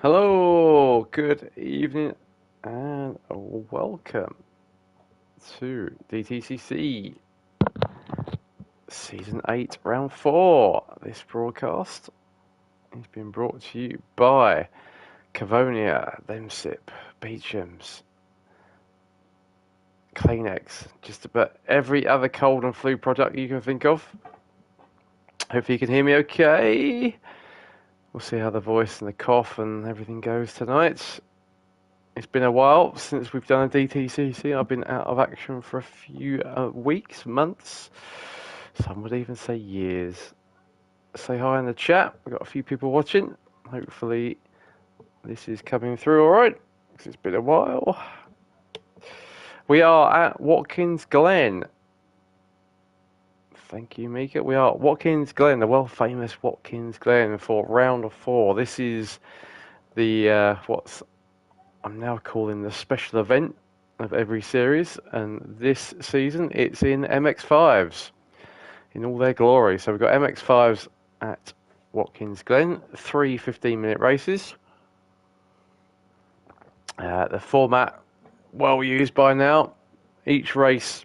Hello, good evening, and welcome to DTCC Season 8, Round 4. This broadcast has been brought to you by Cavonia, Lemsip, Beecham's, Kleenex, just about every other cold and flu product you can think of. Hopefully you can hear me okay. We'll see how the voice and the cough and everything goes tonight. It's been a while since we've done a DTCC. I've been out of action for a few weeks, months. Some would even say years. Say hi in the chat. We've got a few people watching. Hopefully this is coming through all right, because it's been a while. We are at Watkins Glen. Thank you, Mika. We are at Watkins Glen, the world-famous Watkins Glen, for round 4. This is the I'm now calling the special event of every series, and this season it's in MX5s in all their glory. So we've got MX5s at Watkins Glen, 3 15-minute races. The format well used by now. Each race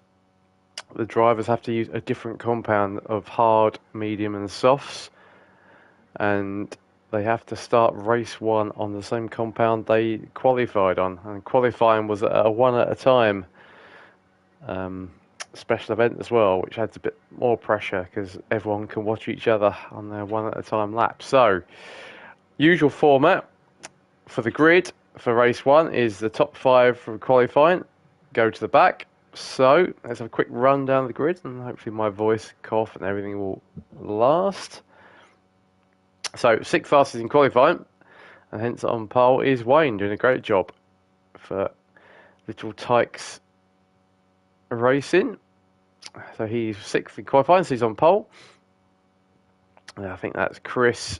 the drivers have to use a different compound of hard, medium and softs, and they have to start race 1 on the same compound they qualified on, and qualifying was a one at a time special event as well, which adds a bit more pressure because everyone can watch each other on their one at a time lap. So usual format for the grid for race 1 is the top 5 from qualifying go to the back. So let's have a quick run down the grid, and hopefully my voice, cough and everything will last. So 6th fastest in qualifying, and hence on pole is Wayne, doing a great job for Little Tykes Racing. So he's 6th in qualifying, so he's on pole. And I think that's Chris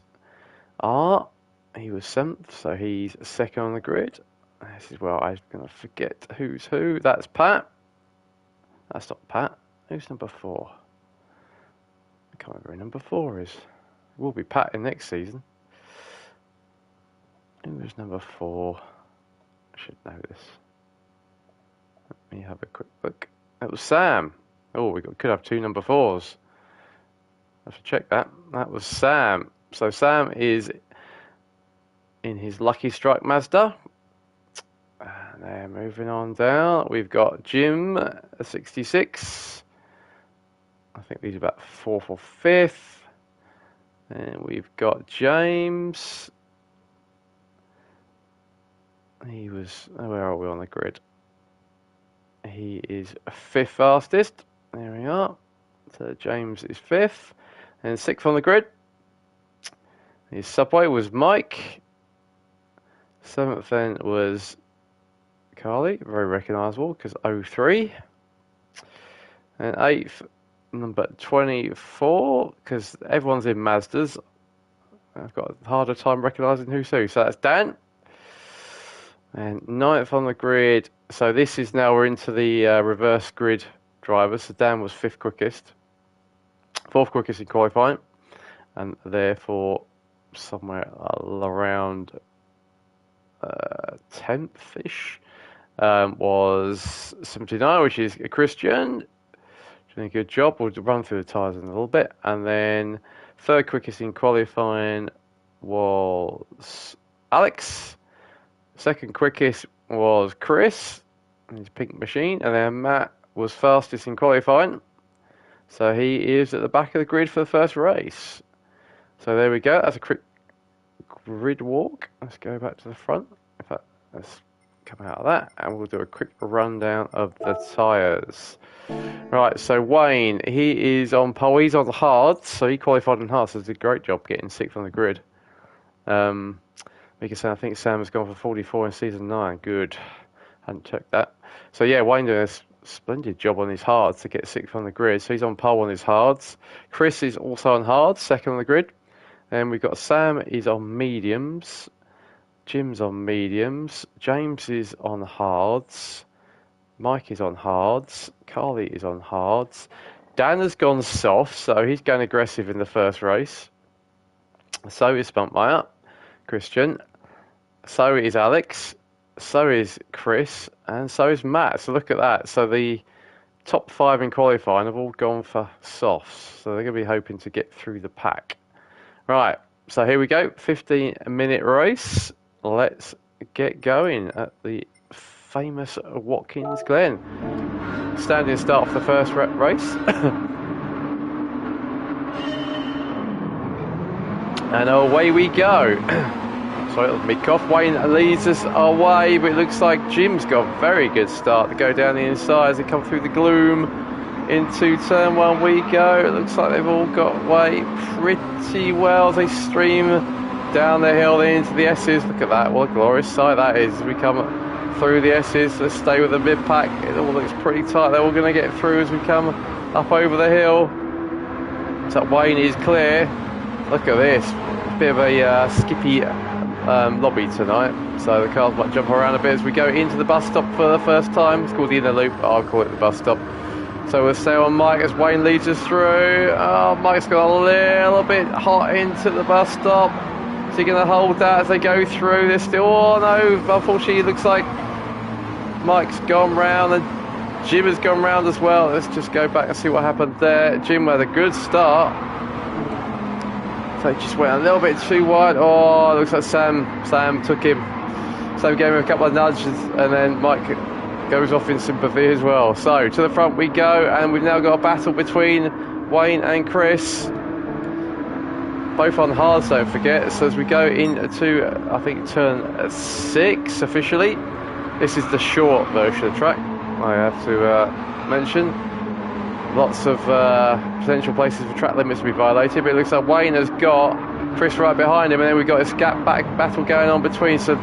R. He was 7th, so he's 2nd on the grid. This is where I'm going to forget who's who. That's Pat. That's not Pat. Who's number 4? I can't remember who number 4 is. It will be Pat in next season. Who was number 4? I should know this. Let me have a quick look. It was Sam. Oh, could have 2 number 4s. I have to check that. That was Sam. So Sam is in his Lucky Strike Mazda. And then moving on down, we've got Jim, 66. I think these are about 4th or 5th. And we've got James. He was, where are we on the grid? He is 5th fastest. There we are. So James is 5th. And 6th on the grid. His subway was Mike. 7th then was Carly, very recognisable because 03. And 8th, number 24, because everyone's in Mazdas. I've got a harder time recognising who's who. So that's Dan. And 9th on the grid. So this is now we're into the reverse grid drivers. So Dan was 5th quickest, 4th quickest in qualifying, and therefore somewhere around 10th-ish was 79, which is a Christian. Doing a good job. We'll run through the tyres in a little bit. And then 3rd quickest in qualifying was Alex. 2nd quickest was Chris, his pink machine. And then Matt was fastest in qualifying. So he is at the back of the grid for the first race. So there we go. That's a quick grid walk. Let's go back to the front. In fact, let's come out of that. And we'll do a quick rundown of the tyres. Right, so Wayne, he is on pole. He's on the hards, so he qualified on hards. So he did a great job getting 6th on the grid. We can say I think Sam has gone for 44 in season 9. Good, hadn't checked that. So yeah, Wayne doing a splendid job on his hards to get 6th on the grid. So he's on pole on his hards. Chris is also on hards, 2nd on the grid. Then we've got Sam is on mediums. Jim's on mediums. James is on hards. Mike is on hards. Carly is on hards. Dan has gone soft, so he's going aggressive in the first race. So is Spunkmeyer, Christian. So is Alex. So is Chris. And so is Matt. So look at that. So the top 5 in qualifying have all gone for softs. So they're going to be hoping to get through the pack. Right. So here we go. 15-minute race. Let's get going at the famous Watkins Glen. Standing start off the first race. And away we go. Sorry, it'll be off. Wayne leads us away, but it looks like Jim's got a very good start to go down the inside as they come through the gloom. Into turn 1 we go. It looks like they've all got away pretty well as they stream down the hill into the S's. Look at that, what a glorious sight that is. As we come through the S's, let's stay with the mid-pack. It all looks pretty tight. They're all going to get through as we come up over the hill. So Wayne is clear. Look at this. Bit of a skippy lobby tonight, so the cars might jump around a bit as we go into the bus stop for the first time. It's called the inner loop, but I'll call it the bus stop. So we'll stay on Mike as Wayne leads us through. Oh, Mike's got a little bit hot into the bus stop. Is he going to hold that as they go through? They're still, oh no, unfortunately it looks like Mike's gone round and Jim has gone round as well. Let's just go back and see what happened there. Jim had a good start. So he just went a little bit too wide. Oh, it looks like Sam took him. Sam gave him a couple of nudges and then Mike goes off in sympathy as well. So to the front we go, and we've now got a battle between Wayne and Chris. Both on hards, don't forget. So as we go into, I think, turn 6 officially. This is the short version of the track, I have to mention. Lots of potential places for track limits to be violated, but it looks like Wayne has got Chris right behind him, and then we've got this gap back battle going on between. So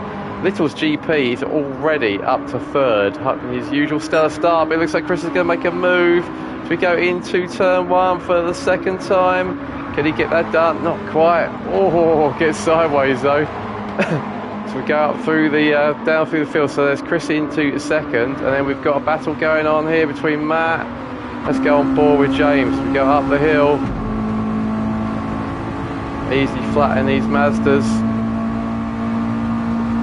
Little's GP is already up to 3rd, having his usual stellar start, but it looks like Chris is going to make a move. So we go into turn 1 for the second time. Can he get that done? Not quite. Oh, gets sideways though. So we go up through the down through the field. So there's Chris into 2nd, and then we've got a battle going on here between Matt. Let's go on board with James. We go up the hill. Easy flat in these Mazdas.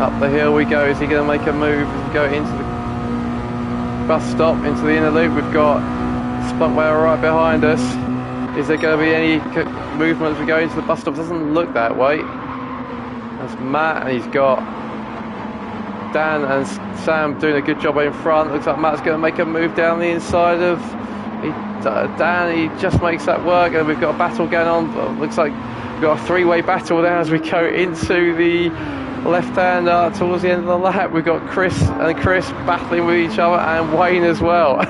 Up the hill we go. Is he going to make a move? We go into the bus stop, into the inner loop. We've got Spunkwell right behind us. Is there going to be any movement as we go into the bus stop? Doesn't look that way. That's Matt, and he's got Dan and Sam doing a good job in front. Looks like Matt's going to make a move down the inside of Dan. He just makes that work, and we've got a battle going on. Looks like we've got a 3-way battle now as we go into the left-hander towards the end of the lap. We've got Chris battling with each other, and Wayne as well.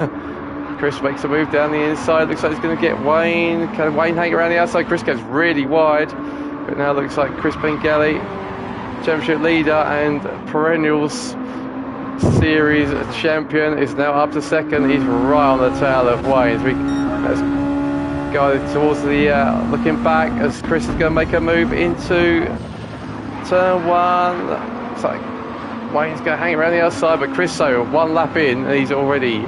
Chris makes a move down the inside. Looks like he's going to get Wayne. Can Wayne hang around the outside? Chris goes really wide, but now looks like Chris Pengelly, championship leader and perennials series champion, is now up to 2nd. He's right on the tail of Wayne. Let's go towards the looking back as Chris is going to make a move into turn 1. It's like Wayne's going to hang around the outside, but Chris, so 1 lap in, and he's already 2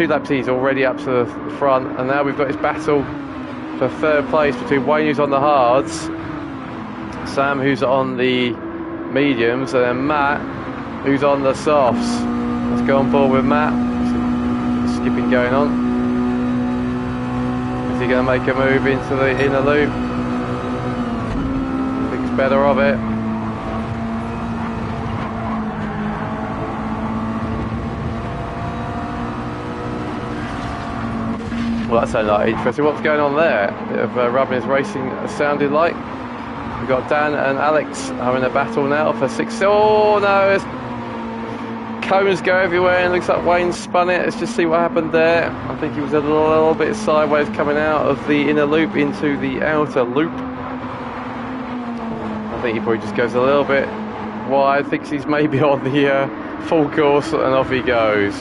laps in, he's already up to the front. And now we've got this battle for 3rd place between Wayne, who's on the hards, Sam, who's on the mediums, and then Matt, who's on the softs. Let's go on board with Matt. Some skipping going on. Is he going to make a move into the inner loop? Thinks better of it. Well, that sounded like interesting. What's going on there? A bit of Rubbins racing sounded like. We've got Dan and Alex having a battle now for 6. Oh no! Cones go everywhere, and it looks like Wayne spun it. Let's just see what happened there. I think he was a little bit sideways coming out of the inner loop into the outer loop. I think he probably just goes a little bit wide, thinks he's maybe on the full course, and off he goes.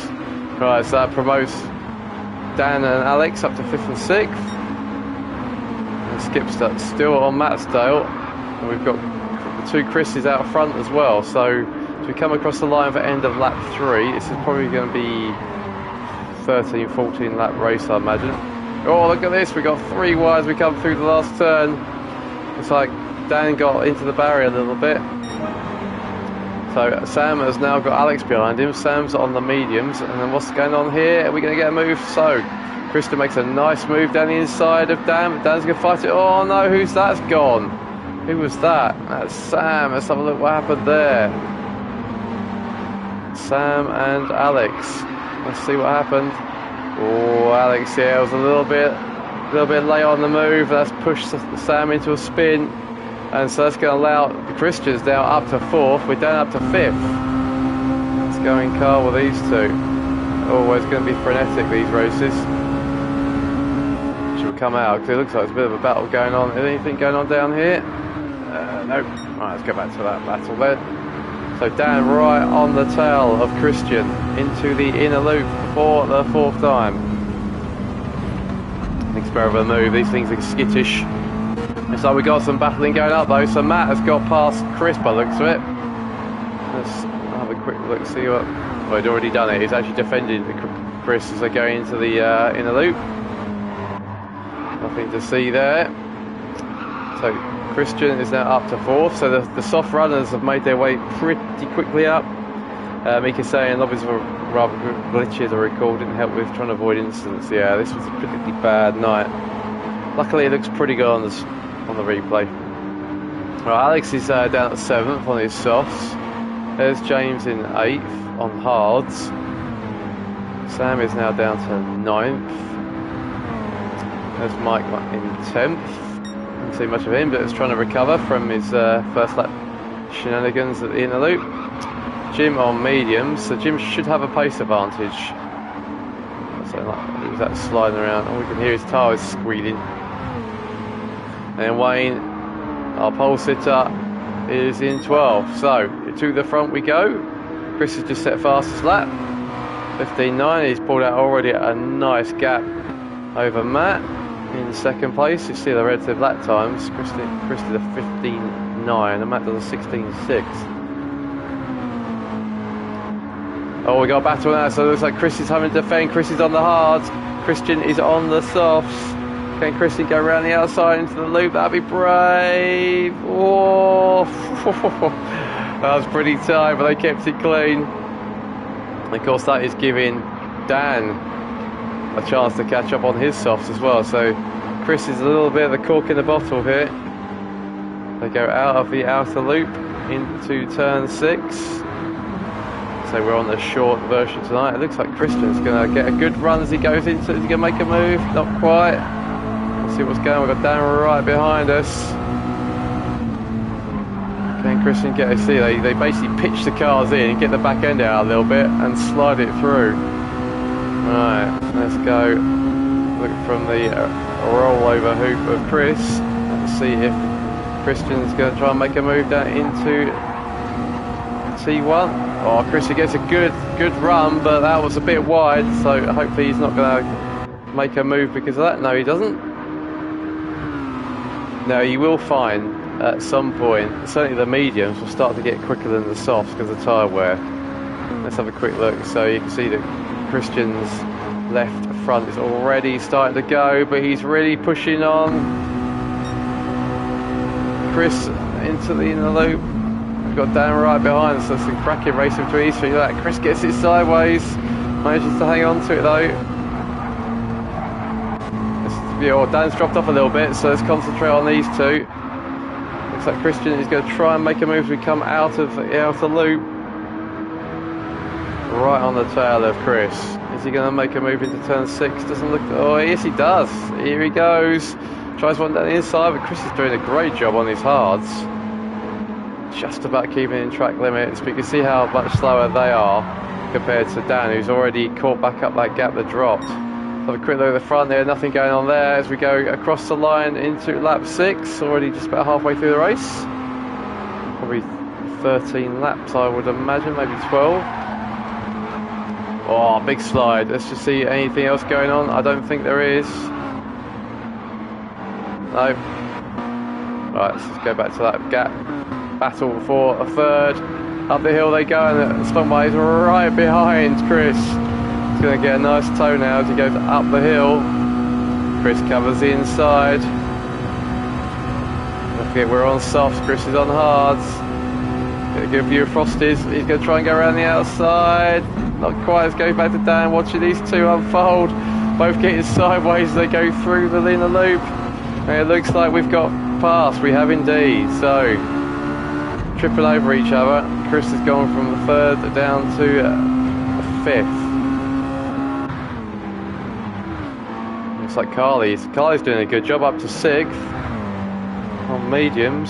Right, so that promotes Dan and Alex up to 5th and 6th. And Skip's still on Matt's tail. And we've got the 2 Chris's out front as well. So as we come across the line for end of lap 3, this is probably going to be 13, 14 lap race, I imagine. Oh, look at this. We've got 3 wide as we come through the last turn. It's like Dan got into the barrier a little bit. So Sam has now got Alex behind him. Sam's on the mediums, and then what's going on here? Are we going to get a move? So Christian makes a nice move down the inside of Dan. Dan's going to fight it. Oh no, who's that's gone? Who was that? That's Sam. Let's have a look what happened there. Sam and Alex. Let's see what happened. Oh, Alex, yeah, was a little bit late on the move. That's pushed Sam into a spin, and so that's going to allow the Christians now up to 4th. We're down up to 5th. Let's go in car with these two. Always going to be frenetic, these races. Should come out because it looks like there's a bit of a battle going on. Is anything going on down here? No. Right, let's go back to that battle then. So Dan right on the tail of Christian into the inner loop for the 4th time. Next pair of a move, these things are skittish. Looks like we got some battling going up though, so Matt has got past Chris by the looks of it. Let's have a quick look, see what... Well, he'd already done it, he's actually defended Chris as they go into the inner loop. Nothing to see there. So Christian is now up to 4th, so the soft runners have made their way pretty quickly up. Mika saying obviously rather glitchy the record didn't help with trying to avoid incidents. Yeah, this was a particularly bad night. Luckily it looks pretty good on the replay. Right, Alex is down at 7th on his softs. There's James in 8th on hards. Sam is now down to 9th. There's Mike in 10th. Didn't see much of him, but was trying to recover from his first lap shenanigans at the inner loop. Jim on mediums, so Jim should have a pace advantage. So like, he was that sliding around. All we can hear his tyres squealing. And Wayne, our pole sitter, is in 12th. So to the front we go. Chris has just set fastest lap. 15.9. He's pulled out already a nice gap over Matt. In 2nd place, you see the relative lap times. Chris did a 15.9 and Matt does a 16.6. Oh, we got a battle now, so it looks like Chris is having to defend. Chris is on the hards. Christian is on the softs. Can Christian go around the outside into the loop? That'd be brave. Oh, that was pretty tight, but they kept it clean. And of course, that is giving Dan a chance to catch up on his softs as well. So Chris is a little bit of the cork in the bottle here. They go out of the outer loop into turn 6. So we're on the short version tonight. It looks like Christian's going to get a good run as he goes into it. Is he going to make a move? Not quite. Let's see what's going on. We've got Dan right behind us. Can Christian get a see? They basically pitch the cars in, get the back end out a little bit and slide it through. Right, let's go look from the rollover hoop of Chris and see if Christian's going to try and make a move down into T1. Oh, Christian gets a good run, but that was a bit wide, so hopefully he's not going to make a move because of that. No, he doesn't. Now, you will find at some point, certainly the mediums will start to get quicker than the softs because of tyre wear. Let's have a quick look. So you can see that Christian's left front is already starting to go, but he's really pushing on. Chris into the inner loop. We've got Dan right behind us, so some cracking race between these three. Like Chris gets it sideways, manages to hang on to it though. Yeah, Dan's dropped off a little bit, so let's concentrate on these two. Looks like Christian is going to try and make a move as we come out of the outer loop. Right on the tail of Chris. Is he going to make a move into turn 6? Doesn't look... Oh, yes he does. Here he goes. Tries one down the inside, but Chris is doing a great job on his hards. Just about keeping in track limits, but you can see how much slower they are compared to Dan, who's already caught back up that gap that dropped. Have a quick look at the front there, nothing going on there as we go across the line into lap 6, already just about halfway through the race. Probably 13 laps I would imagine, maybe 12. Oh, big slide. Let's just see anything else going on. I don't think there is. No. Right, let's just go back to that gap. Battle for a third. Up the hill they go, and Stuntway is right behind Chris. He's going to get a nice toe now as he goes up the hill. Chris covers the inside. Don't forget we're on softs, Chris is on hards. Get a good view of Frosty's. He's going to try and go around the outside. Not quite. Let's go back to Dan, watching these two unfold. Both getting sideways as they go through the inner loop. And it looks like we've got past. We have indeed. So, tripping over each other. Chris has gone from the third down to the fifth. Looks like Carly's doing a good job, up to sixth on mediums.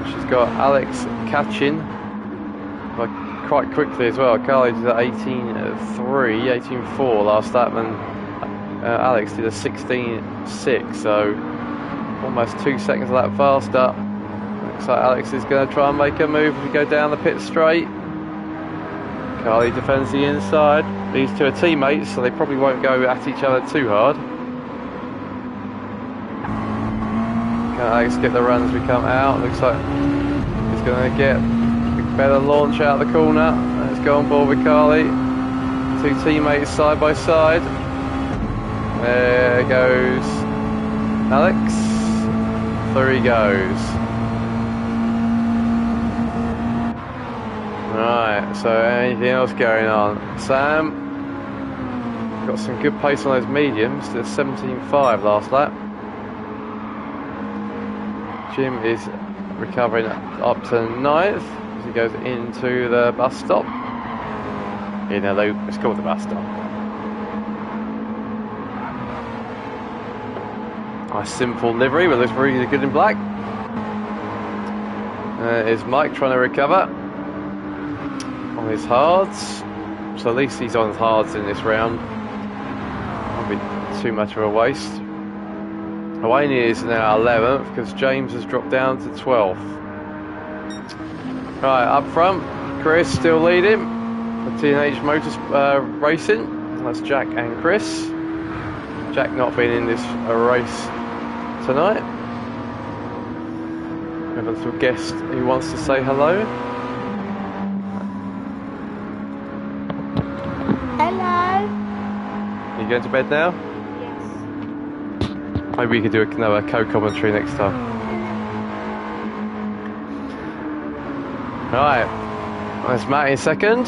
She's got Alex catching quite quickly as well. Carly did a 18.3, 18.4 last lap, and Alex did a 16.6, so almost 2 seconds a lap faster. Looks like Alex is going to try and make a move if we go down the pit straight. Carly defends the inside. These two are teammates, so they probably won't go at each other too hard. Can Alex get the run as we come out? Looks like he's going to get a better launch out of the corner. Let's go on board with Carly. Two teammates side by side. There goes Alex. There he goes. Right, so anything else going on? Sam got some good pace on those mediums. Did 17.5 last lap. Jim is recovering up to 9th as he goes into the bus stop. In a loop, it's called the bus stop. Nice simple livery, but looks really good in black. Is Mike trying to recover on his hards? So at least he's on hards in this round. Won't be too much of a waste. Wayne is now 11th because James has dropped down to 12th. Right, up front, Chris still leading for Teenage Motors Racing. That's Jack and Chris. Jack not being in this race tonight. We have a little guest who wants to say hello. Hello. Are you going to bed now? Yes. Maybe we could do another co-commentary next time. Right, there's Matt in second.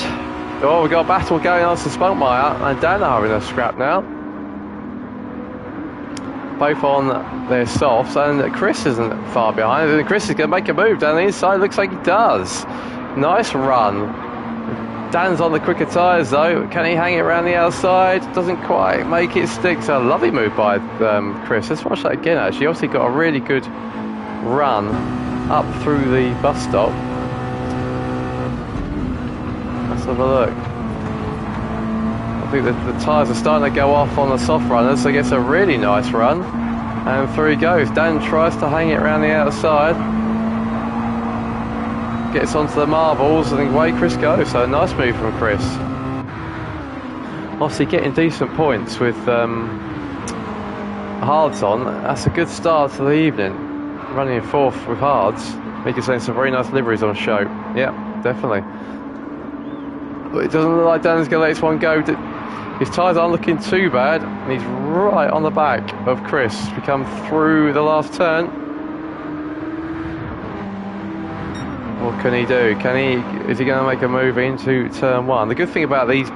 Oh, we've got a battle going on to Spunkmeyer and Dan are having a scrap now. Both on their softs, and Chris isn't far behind. And Chris is going to make a move down the inside. Looks like he does. Nice run. Dan's on the quicker tyres though. Can he hang it around the outside? Doesn't quite make it stick. So a lovely move by Chris. Let's watch that again actually. Obviously got a really good run up through the bus stop. Let's have a look. I think the tyres are starting to go off on the soft runners, so he gets a really nice run. And through he goes. Dan tries to hang it around the outside. Gets onto the marbles and away Chris goes. So a nice move from Chris. Obviously getting decent points with hards on. That's a good start to the evening. Running in fourth with hards. Making some very nice liveries on show. Yeah, definitely. But it doesn't look like Dan's going to let this one go. His tyres aren't looking too bad, and he's right on the back of Chris. We come through the last turn. What can he do? Is he going to make a move into turn one? The good thing about this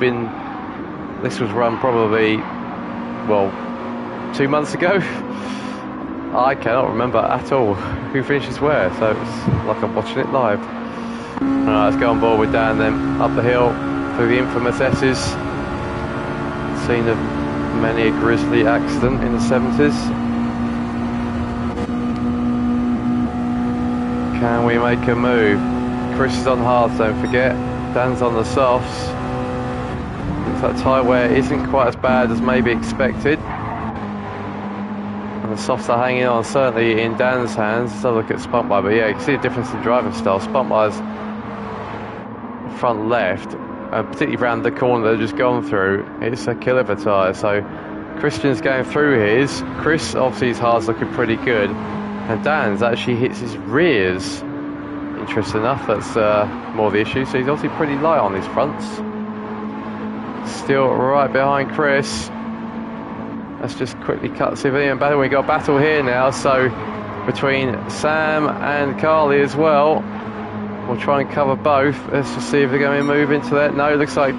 was run probably, well, 2 months ago. I cannot remember at all who finishes where, so it's like I'm watching it live. Alright, let's go on board with Dan then, up the hill, through the infamous S's. Scene of many a grisly accident in the 70s. Can we make a move? Chris is on hards, don't forget. Dan's on the softs. Looks like tyre wear isn't quite as bad as maybe expected. And the softs are hanging on, certainly in Dan's hands. Let's have a look at Spunkmeyer, but yeah, you can see the difference in driving style. Spunkmeyer's front left, particularly around the corner they've just gone through, it's a killer of a tyre. So Christian's going through his. Chris, obviously his hard's looking pretty good, and Dan's actually hits his rears. Interesting enough, that's more the issue. So he's obviously pretty light on his fronts. Still right behind Chris. Let's just quickly cut, see if anyone better. We've got a battle here now, so between Sam and Carly as well. We'll try and cover both. Let's just see if they're going to move into that. No, it looks like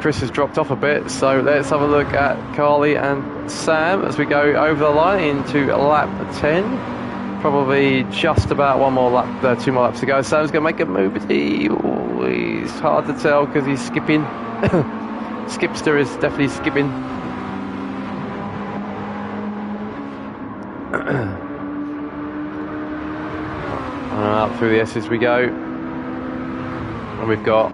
Chris has dropped off a bit. So let's have a look at Carly and Sam as we go over the line into lap 10. Probably just about one more lap, 2 more laps to go. Sam's going to make a move, but he's hard to tell because he's skipping. Skipster is definitely skipping. Up through the S's we go. And we've got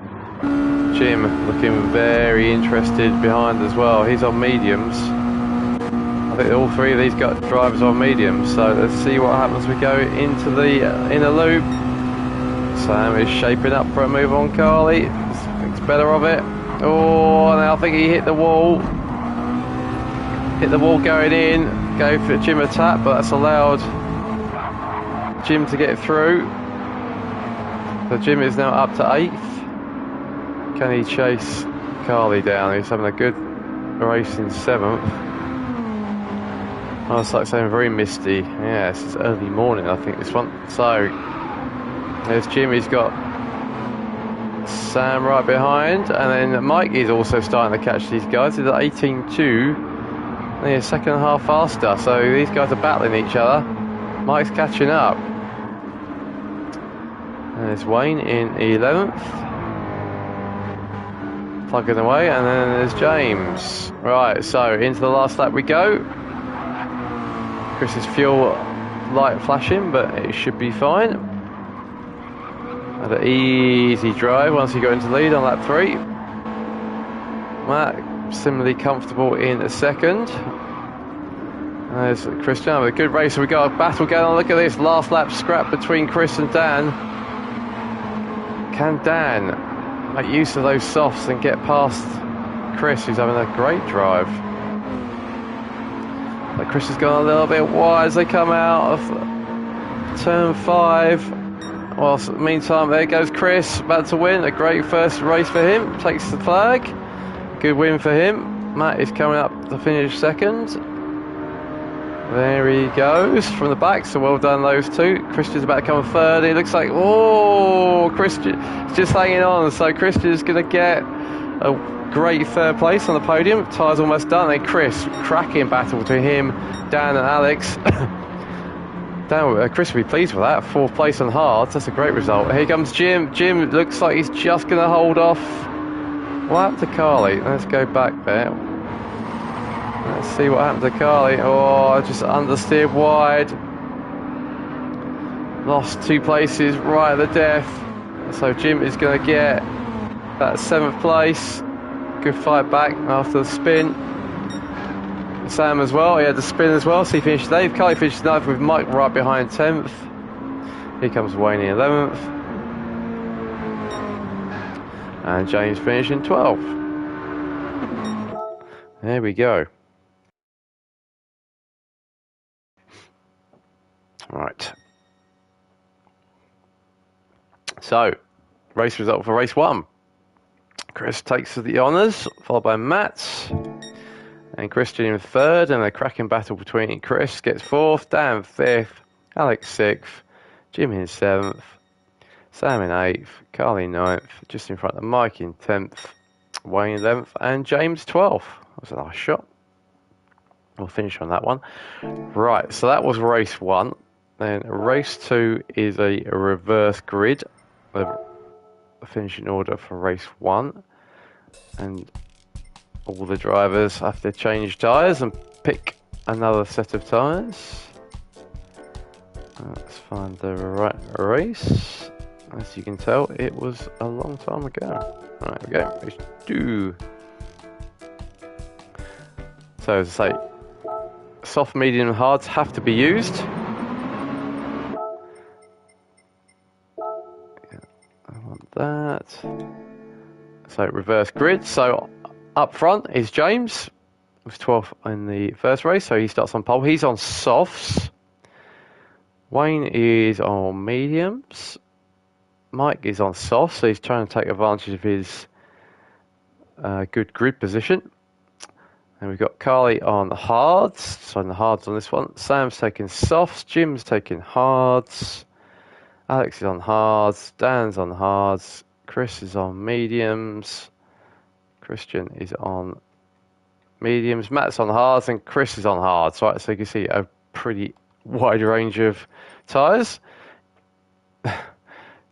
Jim looking very interested behind as well. He's on mediums. I think all three of these got drivers on mediums, so let's see what happens. We go into the inner loop. Sam is shaping up for a move on Carly. Thinks better of it. Oh, and I think he hit the wall. Hit the wall going in. Go for Jim a tap, but that's allowed Jim to get through. So Jim is now up to 8th. Can he chase Carly down? He's having a good race in 7th. Oh, it's like saying very misty. Yeah, this is early morning, I think, this one. So, there's Jim. He's got Sam right behind. And then Mike is also starting to catch these guys. He's at 18.2. And he's second and a half faster. So, these guys are battling each other. Mike's catching up. And there's Wayne in 11th. Plugging away. And then there's James. Right, so into the last lap we go. Chris's fuel light flashing, but it should be fine. And an easy drive once you go into lead on lap 3. Matt similarly comfortable in a second. There's Christian with a good race. We got a battle going on. Look at this last lap scrap between Chris and Dan. Can Dan make use of those softs and get past Chris, who's having a great drive? But Chris has gone a little bit wide as they come out of turn 5. Whilst meantime, there goes Chris, about to win. A great first race for him. Takes the flag. Good win for him. Matt is coming up to finish second. There he goes from the back. So well done, those two. Christian's about to come third. He looks like, oh, Christian is just hanging on. So Christian's going to get a great third place on the podium. Tyre's almost done. And Chris, cracking battle between him, Dan and Alex. Chris will be pleased with that. 4th place on hards. That's a great result. Here comes Jim. Jim looks like he's just going to hold off. What happened to Carly? Let's go back there. Let's see what happened to Carly. Oh, just understeered wide. Lost 2 places right at the death. So Jim is going to get that 7th place. Good fight back after the spin. Sam as well, he had the spin as well, so he finished 8th. Carly finished 9th with Mike right behind 10th. Here comes Wayne in 11th. And James finishing 12th. There we go. Right. So, race result for race 1. Chris takes the honours, followed by Matt. And Christian in 3rd, and a cracking battle between Chris gets 4th, Dan 5th, Alex 6th, Jim in 7th, Sam in 8th, Carly 9th, just in front of Mike in 10th, Wayne 11th, and James 12th. That was a nice shot. We'll finish on that one. Right, so that was race 1. Then race 2 is a reverse grid. The finishing order for race 1. And all the drivers have to change tyres and pick another set of tyres. Let's find the right race. As you can tell, it was a long time ago. Right, we go. Race 2. So, as I say, soft, medium, and hards have to be used. I want that. So, reverse grid. So, up front is James. He was 12th in the first race, so he starts on pole. He's on softs. Wayne is on mediums. Mike is on softs, so he's trying to take advantage of his good grid position. And we've got Carly on hards, so on the hards on this one. Sam's taking softs, Jim's taking hards. Alex is on hards, Dan's on hards, Chris is on mediums, Christian is on mediums, Matt's on hards, and Chris is on hards. Right, so you can see a pretty wide range of tyres.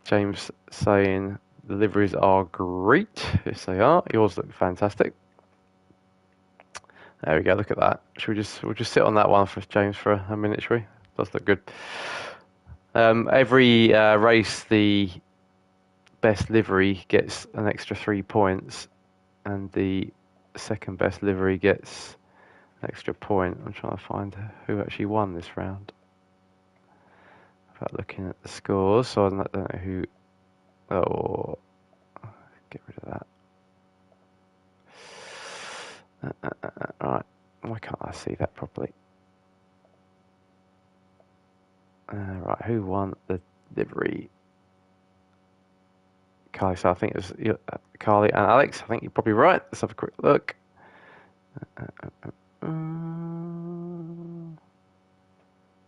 James saying the liveries are great. Yes, they are. Yours look fantastic. There we go. Look at that. We'll just sit on that one for James for a minute, shall we? Does look good. Every race, the best livery gets an extra 3 points, and the second best livery gets an extra point. I'm trying to find who actually won this round without looking at the scores, so I don't know who. Oh, get rid of that. Right, why can't I see that properly? Right, who won the livery? Carly, so I think it was Carly and Alex. I think you're probably right. Let's have a quick look.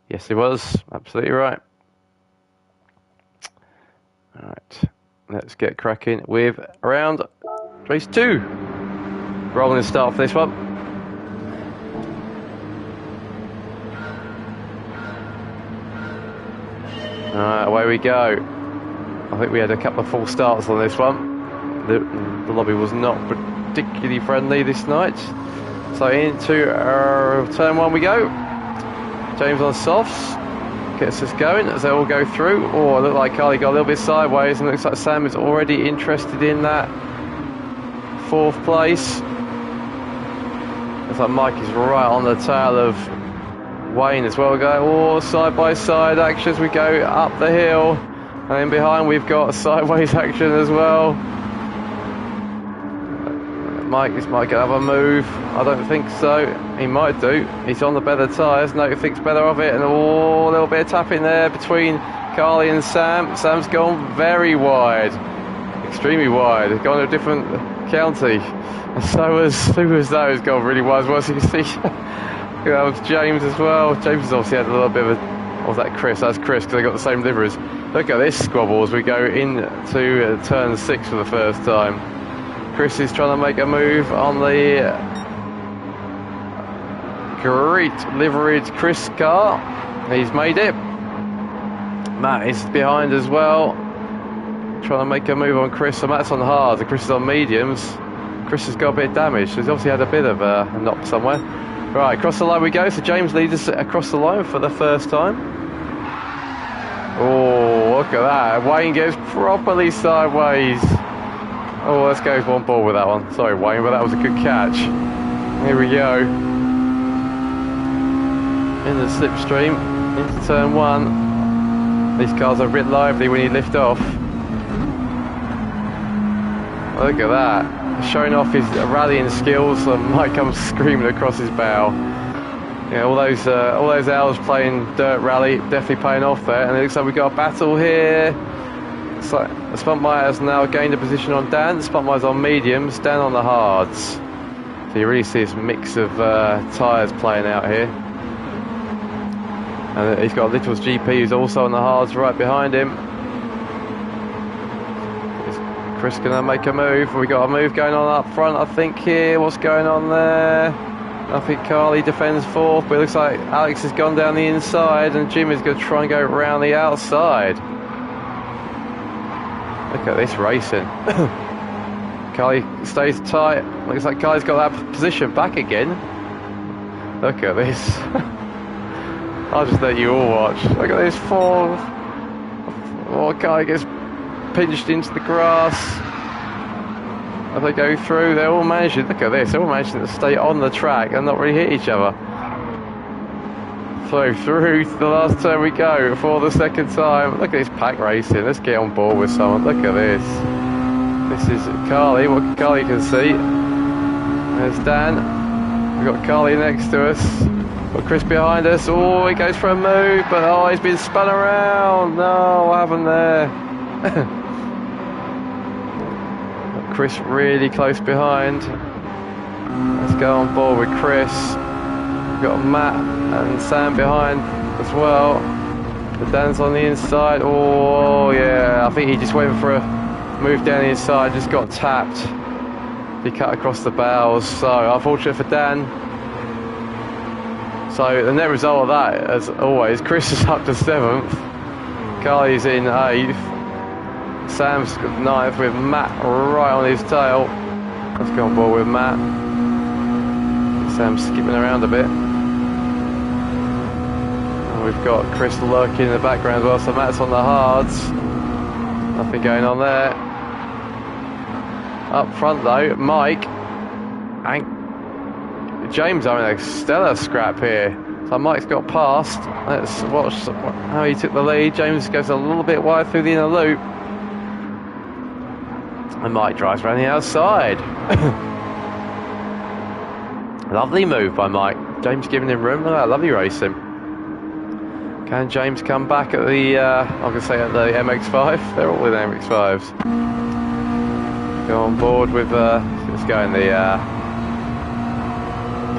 Yes, it was. Absolutely right. Alright, let's get cracking with round race 2. Rolling start for this one. Alright, away we go. I think we had a couple of false starts on this one. The lobby was not particularly friendly this night. So into turn 1 we go. James on softs. Gets us going as they all go through. Oh, it looked like Carly got a little bit sideways, and it looks like Sam is already interested in that 4th place. Looks like Mike is right on the tail of Wayne as well. We go side by side action as we go up the hill, and then behind we've got sideways action as well. Mike might have a move. I don't think so. He might do. He's on the better tyres. No, he thinks better of it. And a little bit of tapping there between Carly and Sam. Sam's gone very wide. Extremely wide. He's gone to a different county. And so was that. He's gone really wide as well. So you can see that was James as well. James has obviously had a little bit of a... was that Chris? That's Chris, because they got the same liveries. Look at this squabble as we go into turn 6 for the first time. Chris is trying to make a move on the great liveried Chris car. He's made it. Matt is behind as well, trying to make a move on Chris. So Matt's on hards and Chris is on mediums. Chris has got a bit of damage, so he's obviously had a bit of a knock somewhere. Right, across the line we go. So James leads us across the line for the first time. Oh, look at that. Wayne goes properly sideways. Oh, let's go one ball with that one. Sorry, Wayne, but that was a good catch. Here we go. In the slipstream, into turn 1. These cars are a bit lively when you lift off. Look at that. Showing off his rallying skills, and Mike comes screaming across his bow. Yeah, all those hours playing dirt rally definitely paying off there. And it looks like we've got a battle here. So Spuntmeyer has now gained a position on Dan. Spuntmeyer's on mediums, Dan on the hards. So you really see this mix of tyres playing out here. And he's got Little's GP who's also on the hards right behind him. Is Chris going to make a move? We got a move going on up front, I think, here. What's going on there? I think Carly defends 4th, but it looks like Alex has gone down the inside and Jim is going to try and go around the outside. Look at this racing. Carly stays tight. Looks like Carly's got that position back again. Look at this. I'll just let you all watch. Look at this fall. Oh, Carly gets pinched into the grass. As they go through, they're all managing. Look at this. They're all managing to stay on the track and not really hit each other. So through to the last turn we go for the second time. Look at this pack racing. Let's get on board with someone. Look at this. This is Carly. What Carly can see. There's Dan. We've got Carly next to us. Got Chris behind us. Oh, he goes for a move, but oh, he's been spun around. No, what happened there? Got Chris really close behind. Let's go on board with Chris. We've got Matt and Sam behind as well. But Dan's on the inside. Oh, yeah. I think he just went for a move down the inside, just got tapped. He cut across the bows. So, unfortunate for Dan. So, the net result of that, as always, Chris is up to 7th. Carly's in 8th. Sam's 9th with Matt right on his tail. Let's go on board with Matt. Sam's skipping around a bit. And we've got Chris lurking in the background as well, so Matt's on the hards. Nothing going on there. Up front though, Mike and James having a stellar scrap here. So Mike's got past. Let's watch how he took the lead. James goes a little bit wide through the inner loop. And Mike drives around the outside. Lovely move by Mike. James giving him room. Look at that, lovely racing. Can James come back at the, I'm going to say at the MX-5? They're all in MX-5s. Go on board with, let's go in the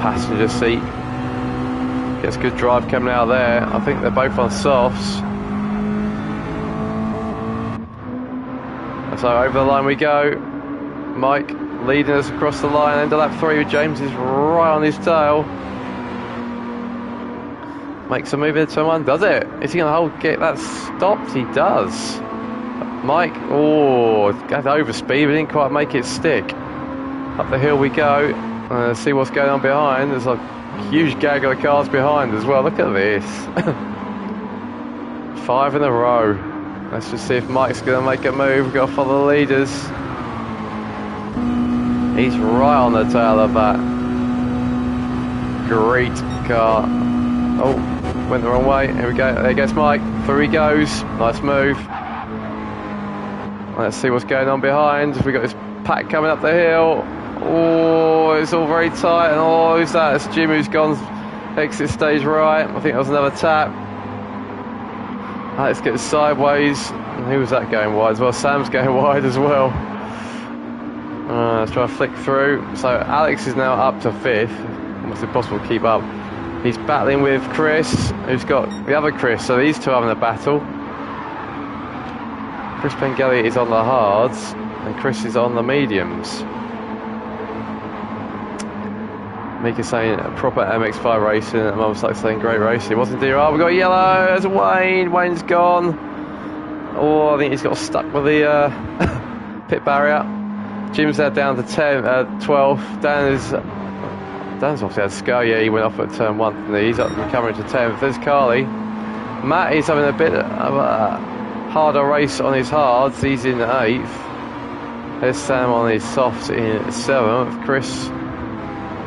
passenger seat. Gets good drive coming out there. I think they're both on softs. So over the line we go. Mike leading us across the line. Into lap 3 with James is right on his tail. Makes a move into turn 1. Does it? Is he going to get that stopped? He does. Mike, oh, got over speed, but didn't quite make it stick. Up the hill we go. See what's going on behind. There's a huge gaggle of cars behind as well. Look at this. 5 in a row. Let's just see if Mike's going to make a move. We've got to follow the leaders. He's right on the tail of that great car. Oh, went the wrong way. Here we go. There goes Mike. Through he goes. Nice move. Let's see what's going on behind. We've got this pack coming up the hill. Oh, it's all very tight. And oh, who's that? It's Jim who's gone exit stage right. I think that was another tap. Let's get sideways. And who was that going wide as well? Sam's going wide as well. Let's try to flick through. So Alex is now up to 5th. Almost impossible to keep up. He's battling with Chris, who's got the other Chris. So these two are having a battle. Chris Pengelly is on the hards, and Chris is on the mediums. Mika saying proper MX-5 racing, and Mum's like saying great racing. It wasn't dear. Oh, we got yellow. There's Wayne. Wayne's gone. Oh, I think he's got stuck with the pit barrier. Jim's now down to 12. Dan's obviously had Scar. Yeah, he went off at turn 1. And he's up recovering to 10th. There's Carly. Matt is having a bit of a harder race on his hards. He's in 8th. There's Sam on his softs in 7th. Chris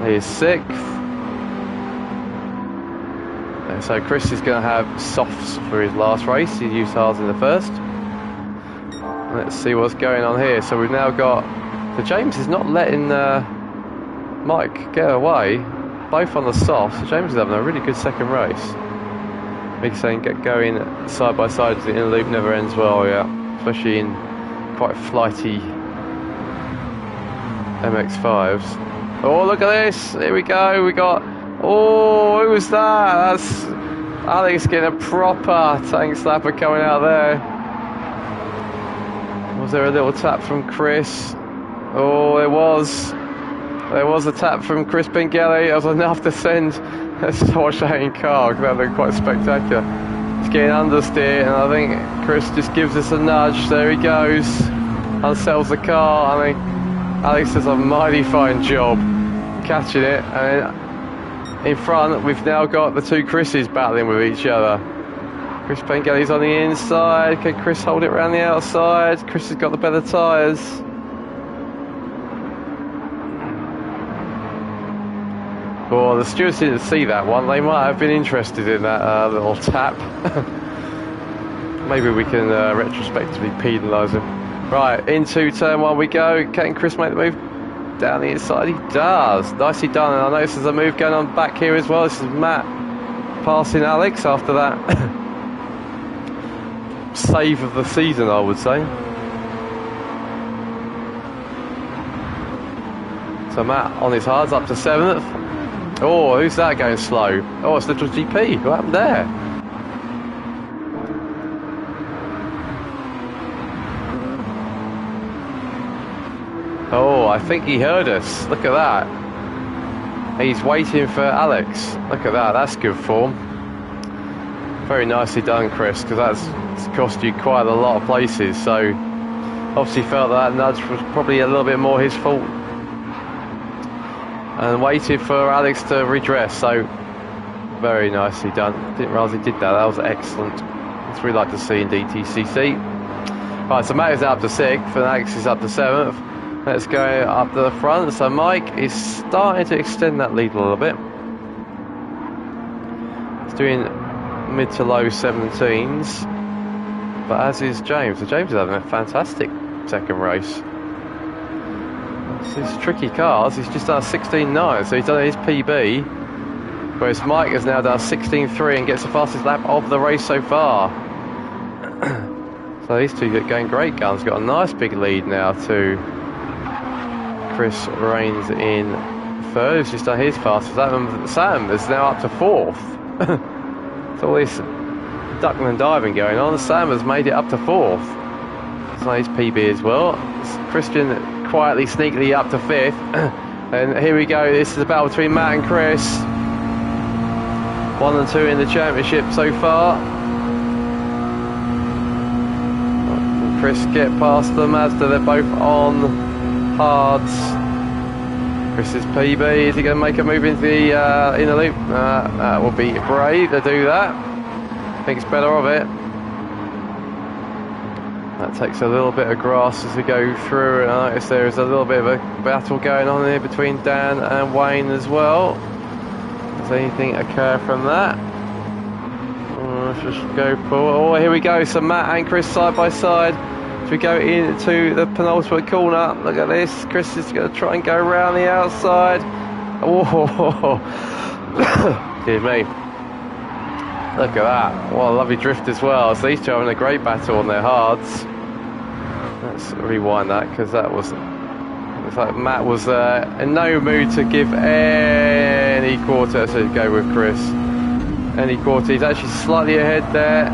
is 6th. And so Chris is going to have softs for his last race. He used hards in the first. Let's see what's going on here. So we've now got... So James is not letting Mike get away. Both on the softs. So James is having a really good second race. Big saying get going side by side. The inner loop never ends well, yeah. Especially in quite flighty MX-5s. Oh, look at this. Here we go. We got... Oh, who was that? That's Alex getting a proper tank slapper coming out there. Was there a little tap from Chris? Oh, there was. There was a tap from Chris Pengelly. That was enough to send a swash-out car. That looked quite spectacular. He's getting understeer, and I think Chris just gives us a nudge. There he goes. Unsettles the car. I think Alex does a mighty fine job catching it. And in front, we've now got the two Chris's battling with each other. Chris Pengelly's on the inside. Can Chris hold it around the outside? Chris has got the better tyres. Well, the stewards didn't see that one. They might have been interested in that little tap. Maybe we can retrospectively penalise him. Right, into turn 1 we go. Can Chris make the move down the inside? He does. Nicely done. And I notice there's a move going on back here as well. This is Matt passing Alex after that save of the season, I would say. So Matt on his hards up to 7th. Oh, who's that going slow? Oh, it's Little GP. What happened there? I think he heard us. Look at that. He's waiting for Alex. Look at that. That's good form. Very nicely done, Chris, because that's cost you quite a lot of places. So obviously felt that nudge was probably a little bit more his fault. And waited for Alex to redress. So very nicely done. Didn't realise he did that. That was excellent. That's what we like to see in DTCC. Right, so Matt is up to 6th and Alex is up to 7th. Let's go up to the front. So Mike is starting to extend that lead a little bit. He's doing mid to low 17s. But as is James. So James is having a fantastic second race. These tricky cars. He's just done a 16.9, so he's done his PB. Whereas Mike has now done a 16.3 and gets the fastest lap of the race so far. So these two are going great guns. Got a nice big lead now to Chris Rains in 3rd. He's just done his fastest lap. Sam is now up to 4th. So all this ducking and diving going on. Sam has made it up to 4th. So his PB as well. Christian quietly, sneakily up to 5th. And here we go. This is a battle between Matt and Chris. 1 and 2 in the championship so far. Chris get past them as they're both on hards. Chris's PB, is he going to make a move into the inner loop? That will be brave to do that. Thinks better of it. That takes a little bit of grass as we go through, and I notice there is a little bit of a battle going on here between Dan and Wayne as well. Does anything occur from that? Let's just go for... Oh, here we go. So Matt and Chris side by side. As we go into the penultimate corner. Look at this. Chris is going to try and go around the outside. Oh, excuse me. Look at that. What a lovely drift as well. So these two are having a great battle on their hards. Let's rewind that, because that was... It's like Matt was in no mood to give any quarter to go with Chris. Any quarter. He's actually slightly ahead there.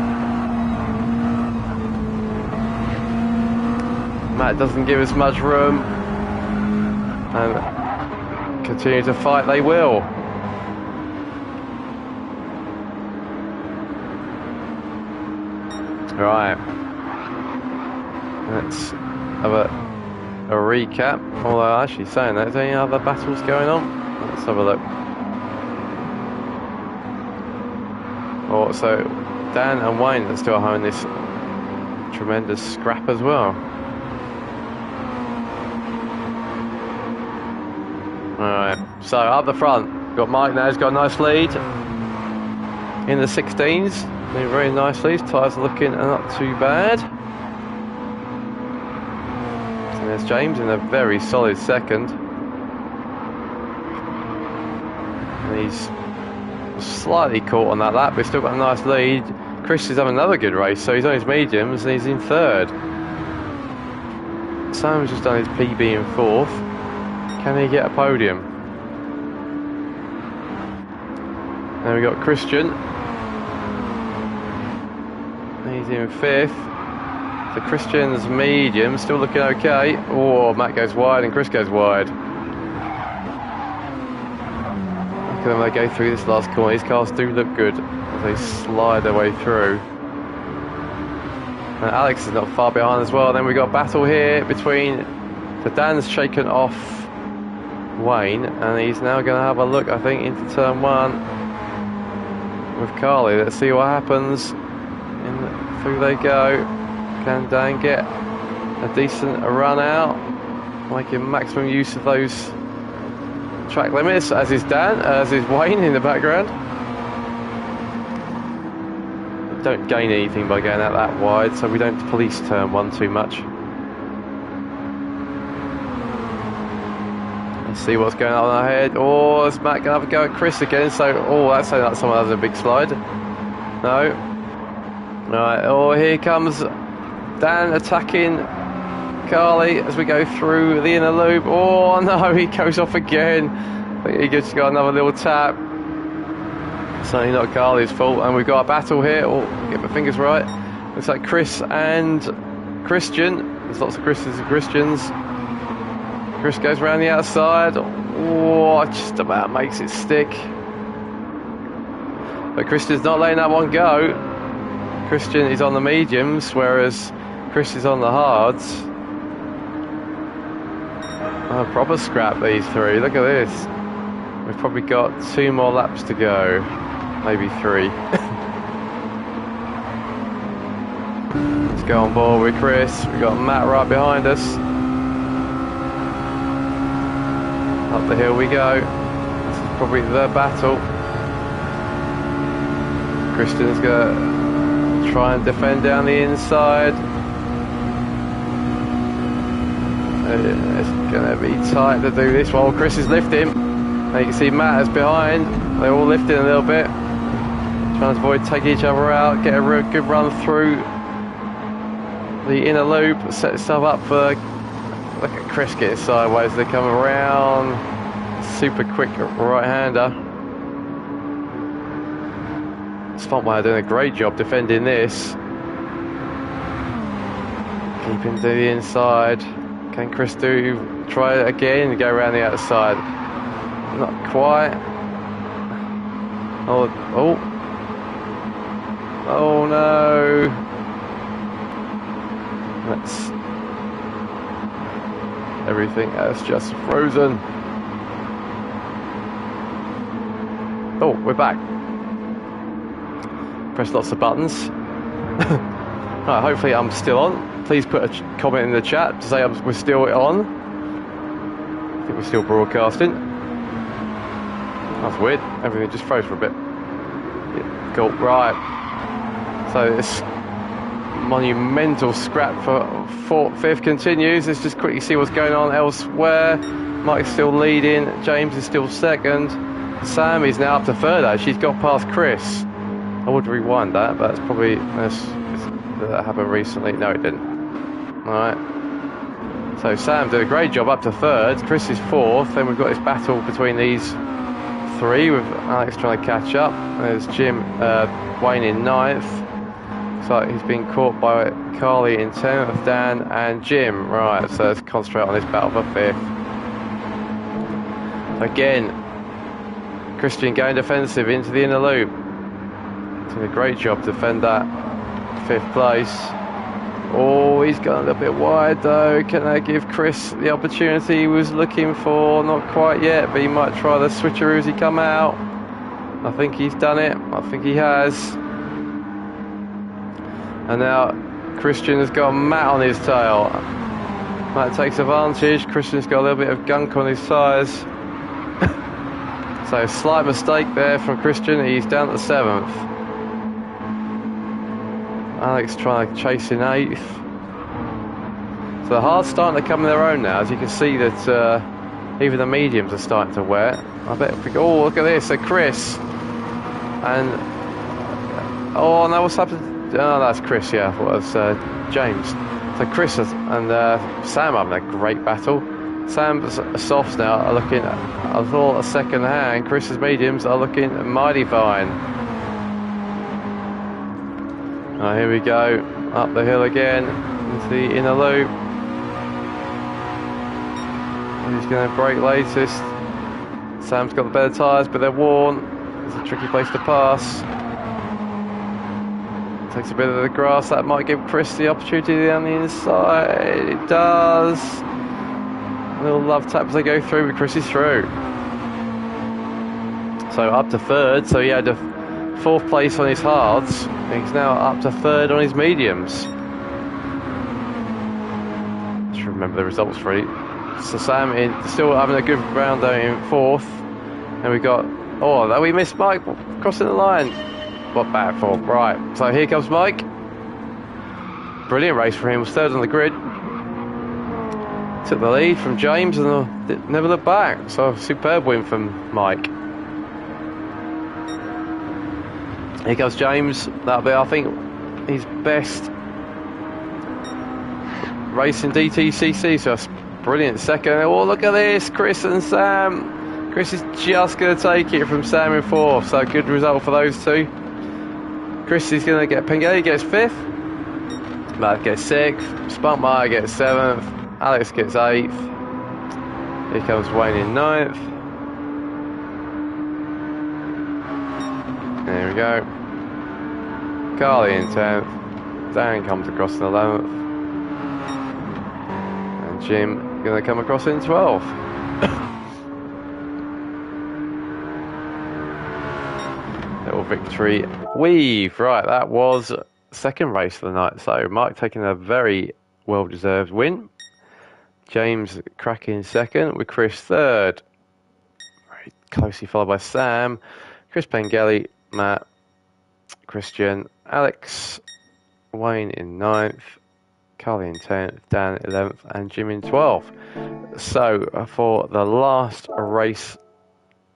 Matt doesn't give us much room. And continue to fight, they will. Right. Let's have a recap. Although actually saying that, is there any other battles going on? Let's have a look. Oh, so Dan and Wayne are still having this tremendous scrap as well. Alright, so up the front, got Mike now, he's got a nice lead in the 16s. Doing very nicely, his tyres are looking not too bad. And there's James in a very solid second. And he's slightly caught on that lap, but he's still got a nice lead. Chris is having another good race, so he's on his mediums and he's in 3rd. Sam's just done his PB in 4th. Can he get a podium? Then we got Christian. He's in 5th. So Christian's medium, still looking okay. Oh, Matt goes wide and Chris goes wide. Look at them, they go through this last corner. These cars do look good as they slide their way through. And Alex is not far behind as well. Then we got a battle here between... So Dan's shaken off Wayne, and he's now going to have a look, I think, into turn 1 with Carly. Let's see what happens. Through they go. Can Dan get a decent run out, making maximum use of those track limits, as is Dan, as is Wayne in the background. Don't gain anything by going out that wide, so we don't police turn 1 too much. Let's see what's going on ahead. Oh, is Matt going to have a go at Chris again? So, oh, that's sounding like someone has a big slide. No. Right, oh, here comes Dan attacking Carly as we go through the inner loop. Oh no, he goes off again. I think he just got another little tap. Certainly not Carly's fault. And we've got a battle here. Oh, get my fingers right. Looks like Chris and Christian. There's lots of Chris's and Christians. Chris goes around the outside. Oh, just about makes it stick. But Christian's not letting that one go. Christian is on the mediums, whereas Chris is on the hards. Oh, proper scrap, these three. Look at this. We've probably got 2 more laps to go. Maybe 3. Let's go on board with Chris. We've got Matt right behind us. Up the hill we go. This is probably the battle. Christian's going to try and defend down the inside. It's going to be tight to do this while Chris is lifting. Now you can see Matt is behind. They're all lifting a little bit. Trying to avoid taking each other out. Get a real good run through the inner loop. Set yourself up for... Look at Chris getting sideways. They come around. Super quick right-hander. Spotwire doing a great job defending this. Keeping to the inside. Can Chris try it again and go around the outside? Not quite. Oh no. That's everything has just frozen. Oh, we're back. Press lots of buttons. Right, hopefully I'm still on. Please put a comment in the chat to say we're still on. I think we're still broadcasting. That's weird. Everything just froze for a bit. Yeah, cool. Right. So this monumental scrap for 5th continues. Let's just quickly see what's going on elsewhere. Mike's still leading. James is still 2nd. Sam is now up to 3rd. Actually, she's got past Chris. I would rewind that, but it's probably that happened recently. No, it didn't. Alright. So Sam did a great job up to 3rd. Chris is 4th. Then we've got this battle between these 3 with Alex trying to catch up. There's Jim, Wayne in 9th. So he's been caught by Carly in 10th, Dan and Jim. Right, so let's concentrate on this battle for 5th. Again, Christian going defensive into the inner loop. Doing a great job to defend that 5th place. Oh, he's gone a little bit wide though. Can that give Chris the opportunity he was looking for? Not quite yet, but he might try the switcheroo as he come out. I think he's done it. I think he has. And now Christian has got Matt on his tail. Matt takes advantage. Christian's got a little bit of gunk on his tyres. So slight mistake there from Christian. He's down to 7th. Alex trying to chase in 8th. So the hard's starting to come in their own now. As you can see that even the mediums are starting to wear. I bet if we go, oh, look at this. So Chris. And... oh, no, what's happened? Oh, that's Chris, yeah. I thought it was James. So Chris and Sam having a great battle. Sam's softs now are looking, I thought, a second hand. Chris's mediums are looking mighty fine. Right, here we go. Up the hill again. Into the inner loop. He's going to brake latest. Sam's got the better tyres, but they're worn. It's a tricky place to pass. Takes a bit of the grass. That might give Chris the opportunity down the inside. It does. A little love tap as they go through, but Chris is through. So up to 3rd. So he had a 4th place on his hards. He's now up to 3rd on his mediums. Just remember the results for it. So Sam still having a good round though in 4th. And we got, oh, we missed Mike crossing the line. What bad for? Right, so here comes Mike. Brilliant race for him, was 3rd on the grid. Took the lead from James and never looked back. So a superb win from Mike. Here comes James. That'll be, I think, his best race in DTCC. So that's brilliant 2nd. Oh, look at this, Chris and Sam. Chris is just going to take it from Sam in 4th. So good result for those 2. Chris is going to get Pengay gets 5th. Matt gets 6th. Spunkmeyer gets 7th. Alex gets 8th. Here comes Wayne in 9th. There we go. Carly in 10th. Dan comes across in 11th. And Jim going to come across in 12th. Little victory weave. Right, that was second race of the night. So Mark taking a very well-deserved win. James cracking second with Chris third. Very closely followed by Sam, Chris Pengelly, Matt, Christian, Alex, Wayne in 9th, Carly in 10th, Dan 11th, and Jim in 12th. So for the last race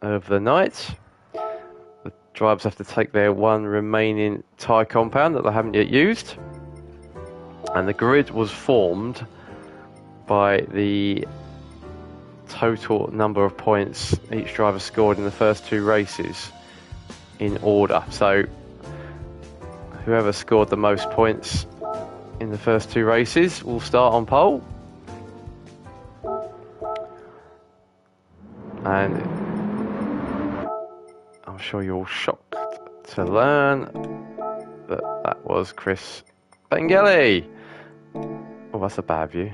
of the night, the drivers have to take their one remaining tyre compound that they haven't yet used. And the grid was formed by the total number of points each driver scored in the first 2 races in order. So whoever scored the most points in the first 2 races will start on pole. And I'm sure you're all shocked to learn that that was Chris Pengelly. Oh, that's a bad view.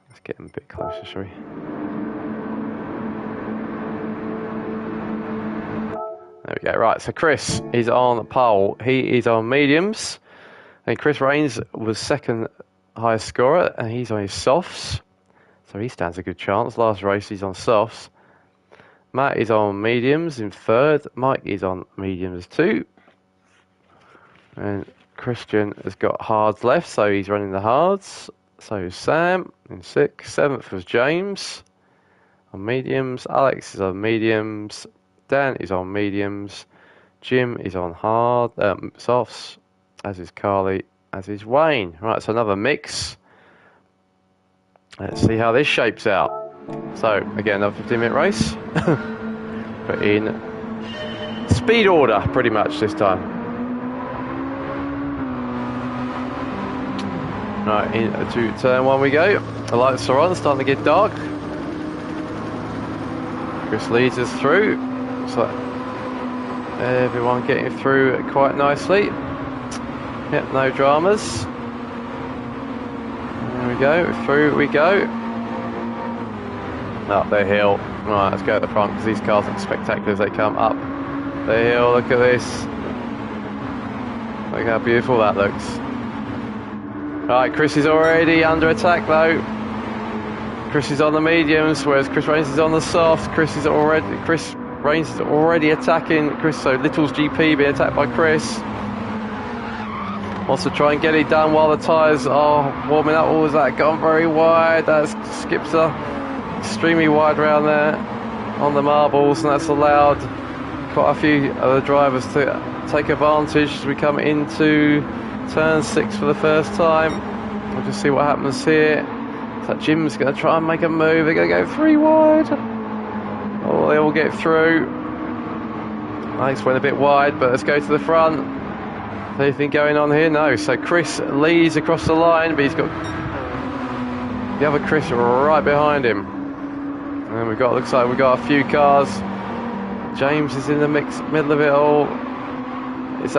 Let's get him a bit closer, shall we? There we go. Right, so Chris is on pole. He is on mediums. And Chris Rains was second highest scorer, and he's on his softs. So he stands a good chance. Last race, he's on softs. Matt is on mediums in third. Mike is on mediums too. And Christian has got hards left, so he's running the hards. So is Sam in 6th. 7th was James on mediums. Alex is on mediums. Dan is on mediums. Jim is on hard softs, as is Carly, as is Wayne. Right, so another mix. Let's see how this shapes out. So again, another 15-minute race, but in speed order pretty much this time. Right, into turn 1 we go. The lights are on, starting to get dark. Chris leads us through. So everyone getting through quite nicely. Yep, no dramas. There we go, through we go. Up the hill. Right, let's go at the front because these cars look spectacular as they come up the hill. Look at this. Look how beautiful that looks. Right, Chris is already under attack though. Chris is on the mediums, whereas Chris Rains is on the soft. Chris Rains is already attacking Chris, so Little's GP being attacked by Chris. Wants to try and get it done while the tyres are warming up. Oh, has that gone very wide? That skips extremely wide around there on the marbles, and that's allowed quite a few of the drivers to take advantage as we come into turn 6 for the first time. We'll just see what happens here. So Jim's going to try and make a move. They're going to go 3 wide. Oh, they all get through. Alex went a bit wide, but let's go to the front. Anything going on here? No. So Chris leads across the line, but he's got the other Chris right behind him. And looks like we've got a few cars. James is in the middle of it all. It's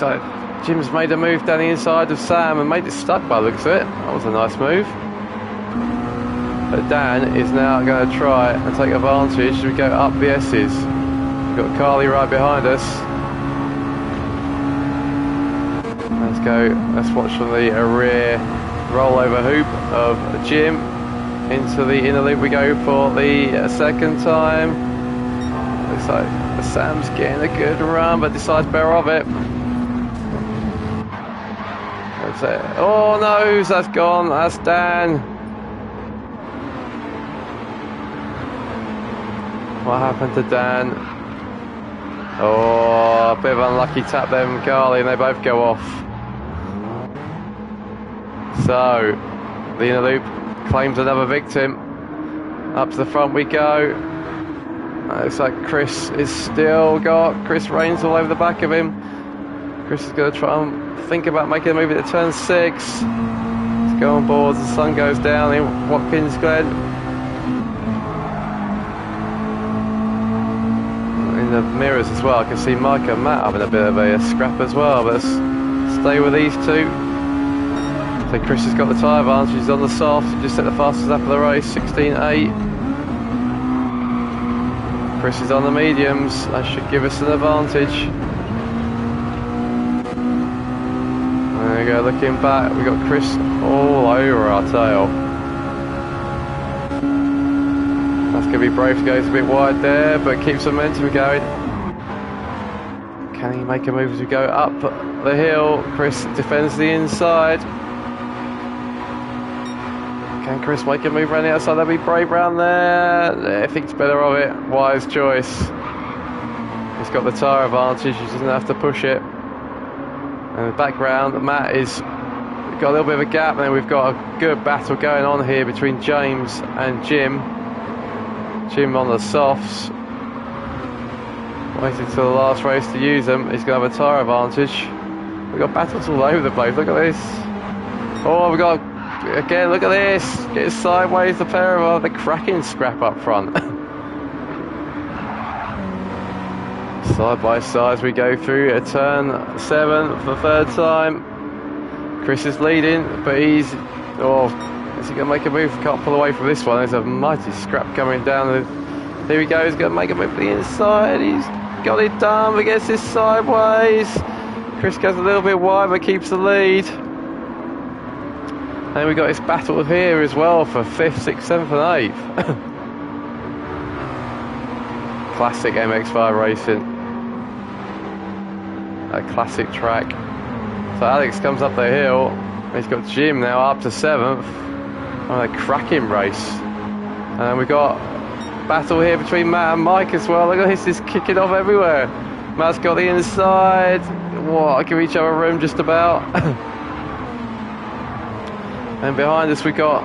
like Jim's made a move down the inside of Sam and made it stuck by the looks of it. That was a nice move. But Dan is now going to try and take advantage as we go up the S's. We've got Carly right behind us. Let's go. Let's watch from the rear rollover hoop of Jim. Into the inner loop we go for the second time. Looks like Sam's getting a good run, but decides better of it. That's it. Oh no, that's gone. That's Dan. What happened to Dan? Oh, a bit of unlucky tap there from Carly, and they both go off. So, the inner loop claims another victim. Up to the front we go. Looks like Chris is still got Chris Rains all over the back of him. Chris is going to try and think about making a move at turn 6. He's go on board as the sun goes down in Watkins Glen. In the mirrors as well, I can see Mike and Matt having a bit of a scrap as well, but let's stay with these two. So Chris has got the tyre advantage, he's on the soft, he just set the fastest lap of the race, 16.8. Chris is on the mediums, that should give us an advantage. There we go, looking back, we got Chris all over our tail. That's going to be brave to go a bit wide there, but keeps momentum going. Can he make a move as we go up the hill? Chris defends the inside. Can Chris make a move around the outside? That'd be brave round there. He thinks better of it. Wise choice. He's got the tyre advantage, he doesn't have to push it. And in the background, Matt is got a little bit of a gap, and then we've got a good battle going on here between James and Jim. Jim on the softs, waiting till the last race to use them. He's going to have a tyre advantage. We've got battles all over the place. Look at this. Oh, we've got, again, look at this. Get sideways, the pair of them. The cracking scrap up front. Side by side as we go through a turn 7 for the third time. Chris is leading, but he's, oh, is he going to make a move? Can't pull away from this one. There's a mighty scrap coming down. Here he goes, going to make a move to the inside. He's got it done, but gets this sideways. Chris goes a little bit wide, but keeps the lead. And we got this battle here as well for 5th, 6th, 7th and 8th. Classic MX5 racing. A classic track. So Alex comes up the hill. He's got Jim now up to 7th. Oh, a cracking race. And then we've got battle here between Matt and Mike as well. Look at this, is kicking off everywhere. Matt's got the inside. What, give each other room just about. And behind us we got,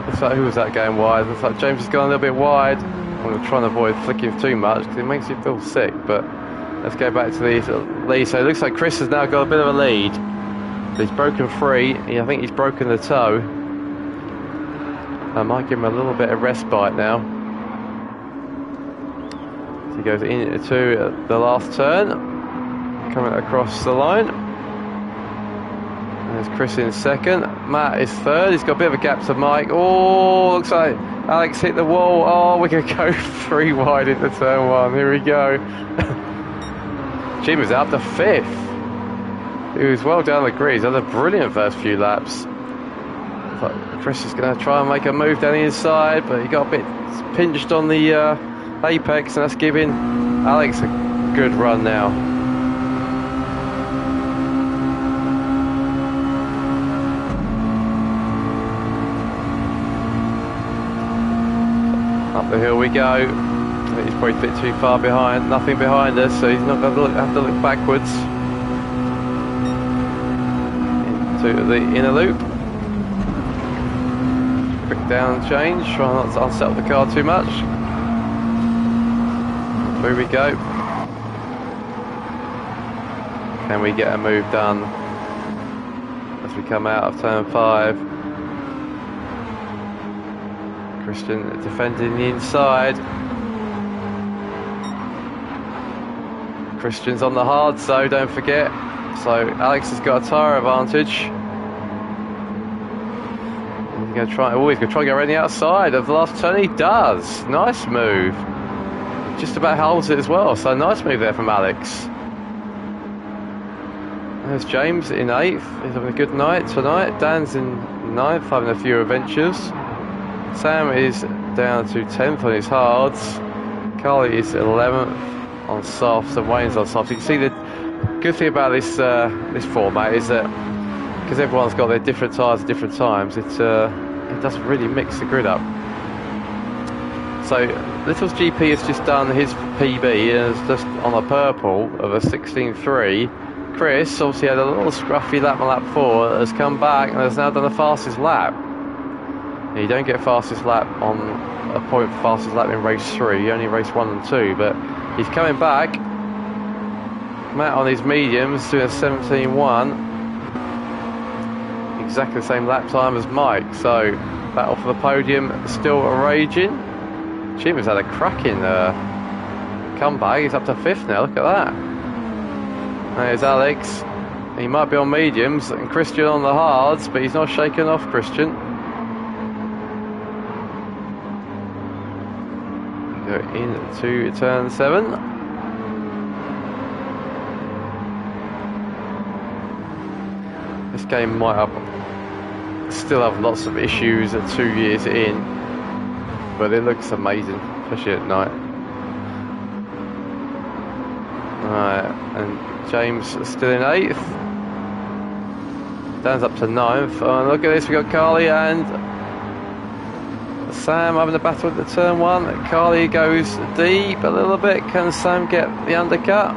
looks like, who was that going wide? Looks like James has gone a little bit wide. I'm trying to avoid flicking too much because it makes you feel sick, but let's go back to the lead. So it looks like Chris has now got a bit of a lead. So he's broken free. I think he's broken the toe. I might give him a little bit of respite now. So he goes into the last turn, coming across the line. And there's Chris in 2nd. Matt is 3rd. He's got a bit of a gap to Mike. Oh, looks like Alex hit the wall. Oh, we're going to go 3 wide into turn 1. Here we go. Jim is out to 5th. He was well down the grid. He's had a brilliant first few laps. But Chris is going to try and make a move down the inside, but he got a bit pinched on the apex, and that's giving Alex a good run now. Up the hill we go. I think he's probably a bit too far behind. Nothing behind us, so he's not going to have to look backwards. Into the inner loop. Quick down change. Try not to unsettle the car too much. Here we go. Can we get a move done as we come out of turn 5? Christian defending the inside. Christian's on the hard, so don't forget. So Alex has got a tyre advantage. He's going to try. Oh, he's going to try and go around the outside of the last turn. He does. Nice move. Just about holds it as well. So nice move there from Alex. There's James in 8th. He's having a good night tonight. Dan's in 9th, having a few adventures. Sam is down to 10th on his hards. Carly is 11th on softs, and Wayne's on softs. You can see the good thing about this this format is that because everyone's got their different tyres at different times, it doesn't really mix the grid up. So Little's GP has just done his PB and is just on a purple of a 16.3. Chris obviously had a little scruffy lap on lap 4, has come back and has now done the fastest lap. You don't get fastest lap on a point for fastest lap in race 3, you only race 1 and 2, but he's coming back. Matt on his mediums doing a 17.1. You can exactly the same lap time as Mike. So battle for the podium still raging. Jim has had a cracking comeback. He's up to 5th now. Look at that. There's Alex. He might be on mediums, and Christian on the hards, but he's not shaking off Christian. Go into turn 7. This game might still have lots of issues at 2 years in, but it looks amazing, especially at night. Right, and James still in 8th. Dan's up to 9th. Oh, and look at this, we got Carly and Sam having a battle at the turn 1. Carly goes deep a little bit. Can Sam get the undercut?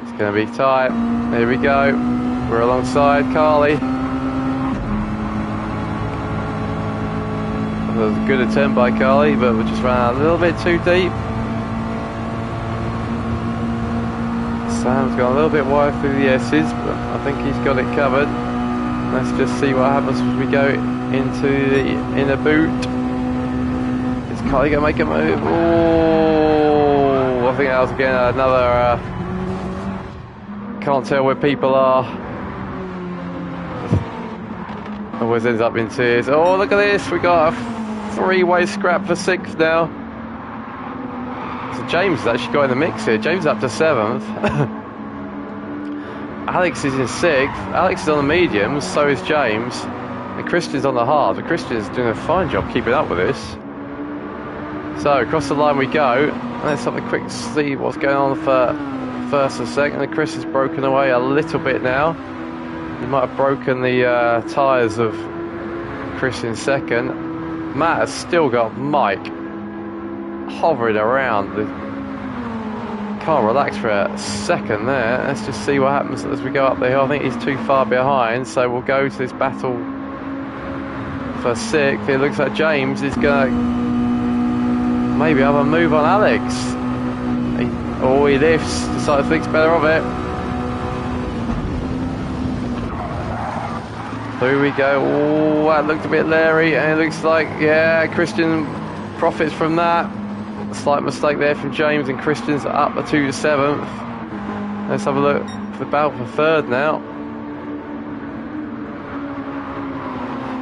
It's going to be tight. Here we go. We're alongside Carly. That was a good attempt by Carly, but we just ran out a little bit too deep. Sam's gone a little bit wide through the S's, but I think he's got it covered. Let's just see what happens as we go into the inner boot. Is Carly going to make a move? Oh, I think that was again another... can't tell where people are. Always ends up in tears. Oh, look at this. We got a 3-way scrap for 6th now. So James has actually got in the mix here. James is up to 7th. Alex is in 6th. Alex is on the mediums, so is James. And Christian's on the hard. But Christian's doing a fine job keeping up with this. So across the line we go. Let's have a quick see what's going on for 1st and 2nd. And Chris has broken away a little bit now. He might have broken the tyres of Chris in 2nd. Matt has still got Mike hovering around. Can't relax for a 2nd there. Let's just see what happens as we go up the hill. I think he's too far behind, so we'll go to this battle for 6th. It looks like James is going to maybe have a move on Alex. He lifts, decides thinks better of it. Here we go. Oh, that looked a bit leery, and it looks like, yeah, Christian profits from that. A slight mistake there from James, and Christian's up to 7th. Let's have a look for the battle for 3rd now.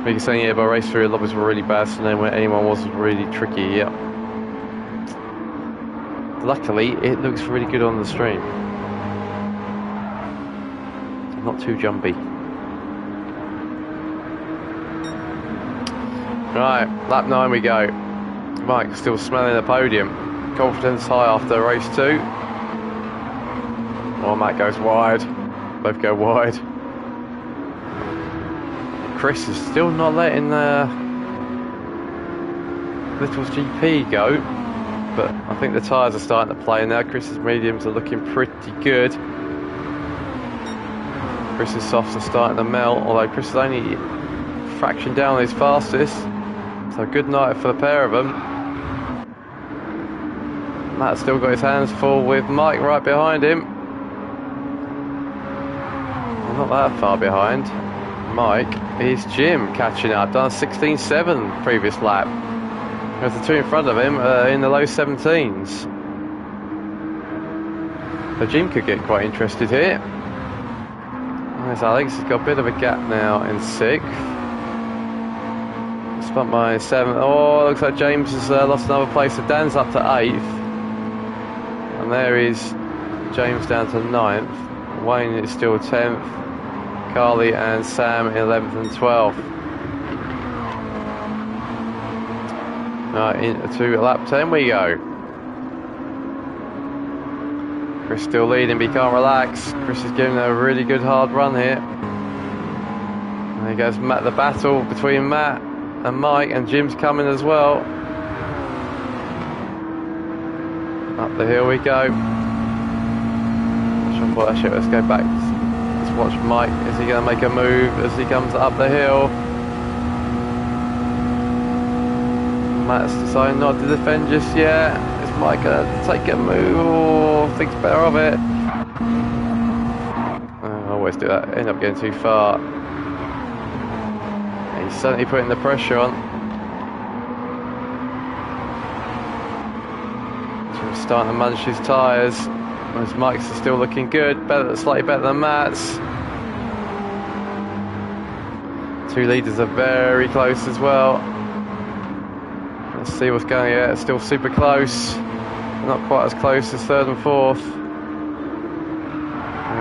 We can say, yeah, but race 3 lobbies were really bad, so then when anyone was really tricky, yeah. Luckily, it looks really good on the stream. Not too jumpy. Right, lap 9 we go. Mike still smelling the podium. Confidence high after race 2. Oh, Matt goes wide. Both go wide. Chris is still not letting Little's GP go. But I think the tyres are starting to play now. Chris's mediums are looking pretty good. Chris's softs are starting to melt, although Chris is only a fraction down on his fastest. So good night for the pair of them. Matt's still got his hands full with Mike right behind him. Well, not that far behind. Mike is Jim catching up. Done 16.7 previous lap. There's the 2 in front of him in the low 17s. So Jim could get quite interested here. There's Alex. He's got a bit of a gap now in 6th. Spun by 7th. Oh, looks like James has lost another place. So Dan's up to 8th. And there is James down to 9th. Wayne is still 10th. Carly and Sam 11th and 12th. Right, into lap 10 we go. Chris still leading, but he can't relax. Chris is giving a really good hard run here. And there goes Matt, the battle between Matt and Mike, and Jim's coming as well. Up the hill we go. Actually, let's go back. Let's watch Mike. Is he going to make a move as he comes up the hill? Matt's deciding not to defend just yet. Is Mike going to take a move or thinks better of it? I always do that. End up getting too far. He's certainly putting the pressure on. Jim's starting to munch his tyres. His Mike's are still looking good, slightly better than Matt's. 2 leaders are very close as well. Let's see what's going on. It's still super close. Not quite as close as 3rd and 4th.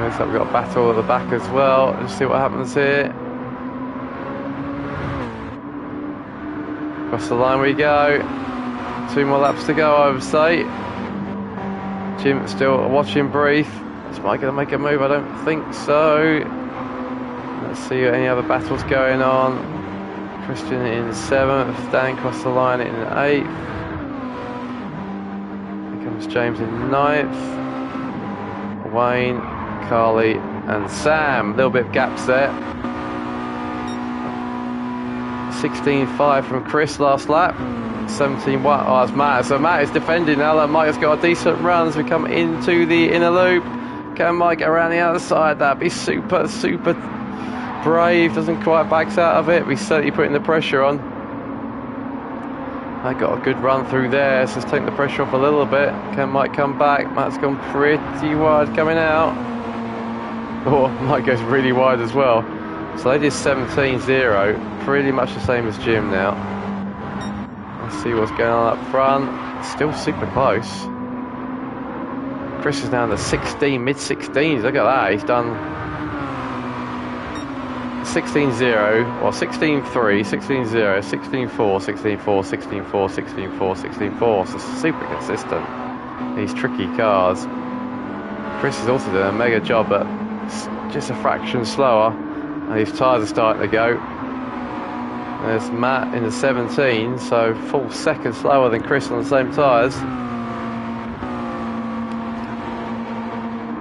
Looks like we've got a battle at the back as well. Let's see what happens here. Across the line we go. 2 more laps to go, I would say. Jim still watching brief. Is Mike going to make a move? I don't think so. Let's see any other battles going on. Christian in 7th. Dan across the line in 8th. Here comes James in 9th. Wayne, Carly and Sam. A little bit of gaps there. 16.5 from Chris last lap. 17.1. Oh, that's Matt. So Matt is defending now that Mike has got a decent run as we come into the inner loop. Can Mike get around the other side? That'd be super, super brave. Doesn't quite backs out of it. We're certainly putting the pressure on. I got a good run through there, so let's take the pressure off a little bit. Can Mike come back? Matt's gone pretty wide coming out. Oh, Mike goes really wide as well. So they did 17.0, pretty much the same as Jim now. Let's see what's going on up front. Still super close. Chris is now in the 16, mid-16s. Look at that. He's done 16.0, or 16.3, 16.0, 16.4, 16.4, 16.4, 16.4, 16.4. So super consistent. These tricky cars. Chris is also doing a mega job, but just a fraction slower. And his tyres are starting to go. There's Matt in the 17, so full second slower than Chris on the same tyres.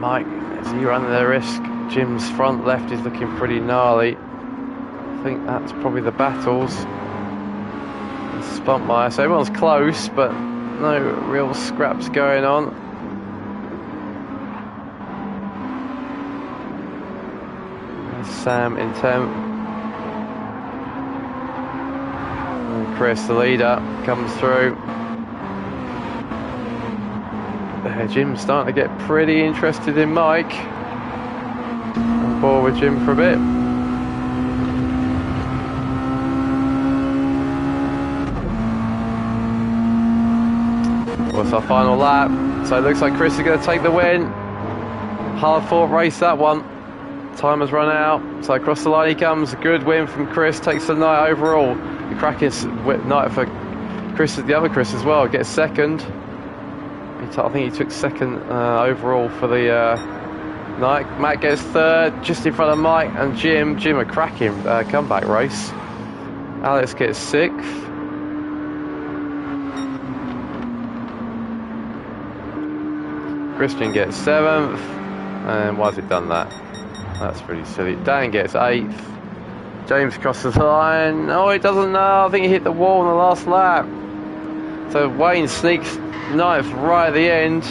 Mike, is he running the risk? Jim's front left is looking pretty gnarly. I think that's probably the battles. Spuntmeyer, so everyone's close, but no real scraps going on. Sam in 10th. And Chris, the leader, comes through. Jim's starting to get pretty interested in Mike. I'm bored with Jim for a bit. What's our final lap? So it looks like Chris is going to take the win. Hard fought race, that one. Time has run out, so across the line he comes. A good win from Chris, takes the night overall. The cracking night for Chris, the other Chris as well, gets second. I think he took second overall for the night. Matt gets third, just in front of Mike and Jim. Jim, a cracking comeback race. Alex gets sixth. Christian gets 7th. And why has it done that? That's pretty silly. Dan gets 8th. James crosses the line. Oh, he doesn't know. I think he hit the wall in the last lap. So Wayne sneaks 9th right at the end.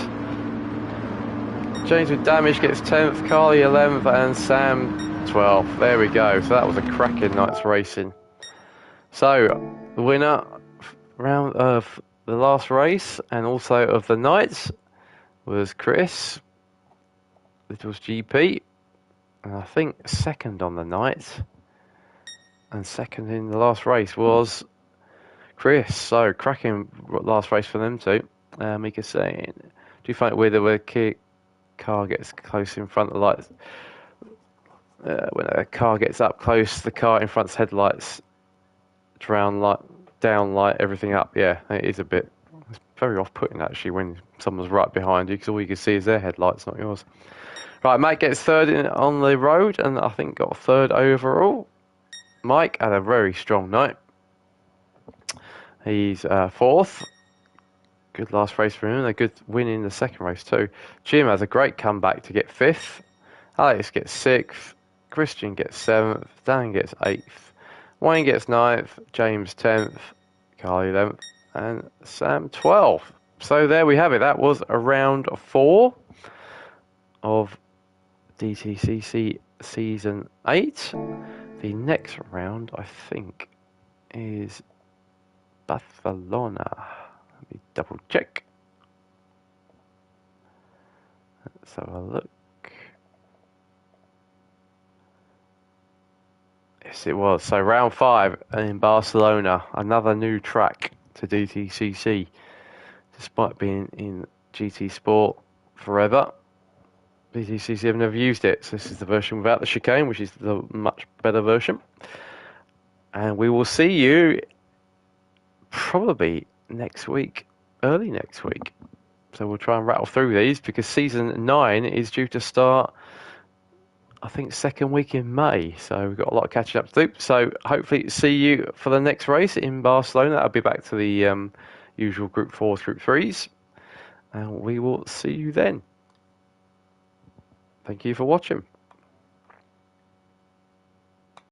James with damage gets 10th. Carly 11th. And Sam 12th. There we go. So that was a cracking night's racing. So the winner round of the last race and also of the night was Chris. It was GP. And I think second on the night and second in the last race was Chris. So cracking last race for them too. Mika saying, do you find it weird that when a car gets close in front of the lights, when a car gets up close, the car in front's headlights down light everything up? Yeah, it is a bit, it's very off-putting actually when someone's right behind you because all you can see is their headlights, not yours. Right, Matt gets third on the road and I think got third overall. Mike had a very strong night. He's fourth. Good last race for him and a good win in the second race too. Jim has a great comeback to get 5th. Alex gets 6th. Christian gets 7th. Dan gets 8th. Wayne gets 9th. James 10th. Carly 11th. And Sam 12th. So there we have it. That was a round 4 of DTCC Season 8. The next round, I think, is Barcelona. Let me double check. Let's have a look. Yes, it was. So round 5 in Barcelona, another new track to DTCC, despite being in GT Sport forever. DTCC have never used it, so this is the version without the chicane, which is the much better version. And we will see you probably next week, early next week. So we'll try and rattle through these because season 9 is due to start, I think, second week in May. So we've got a lot of catching up to do. So hopefully see you for the next race in Barcelona. I'll be back to the usual Group 4s, Group 3s. And we will see you then. Thank you for watching.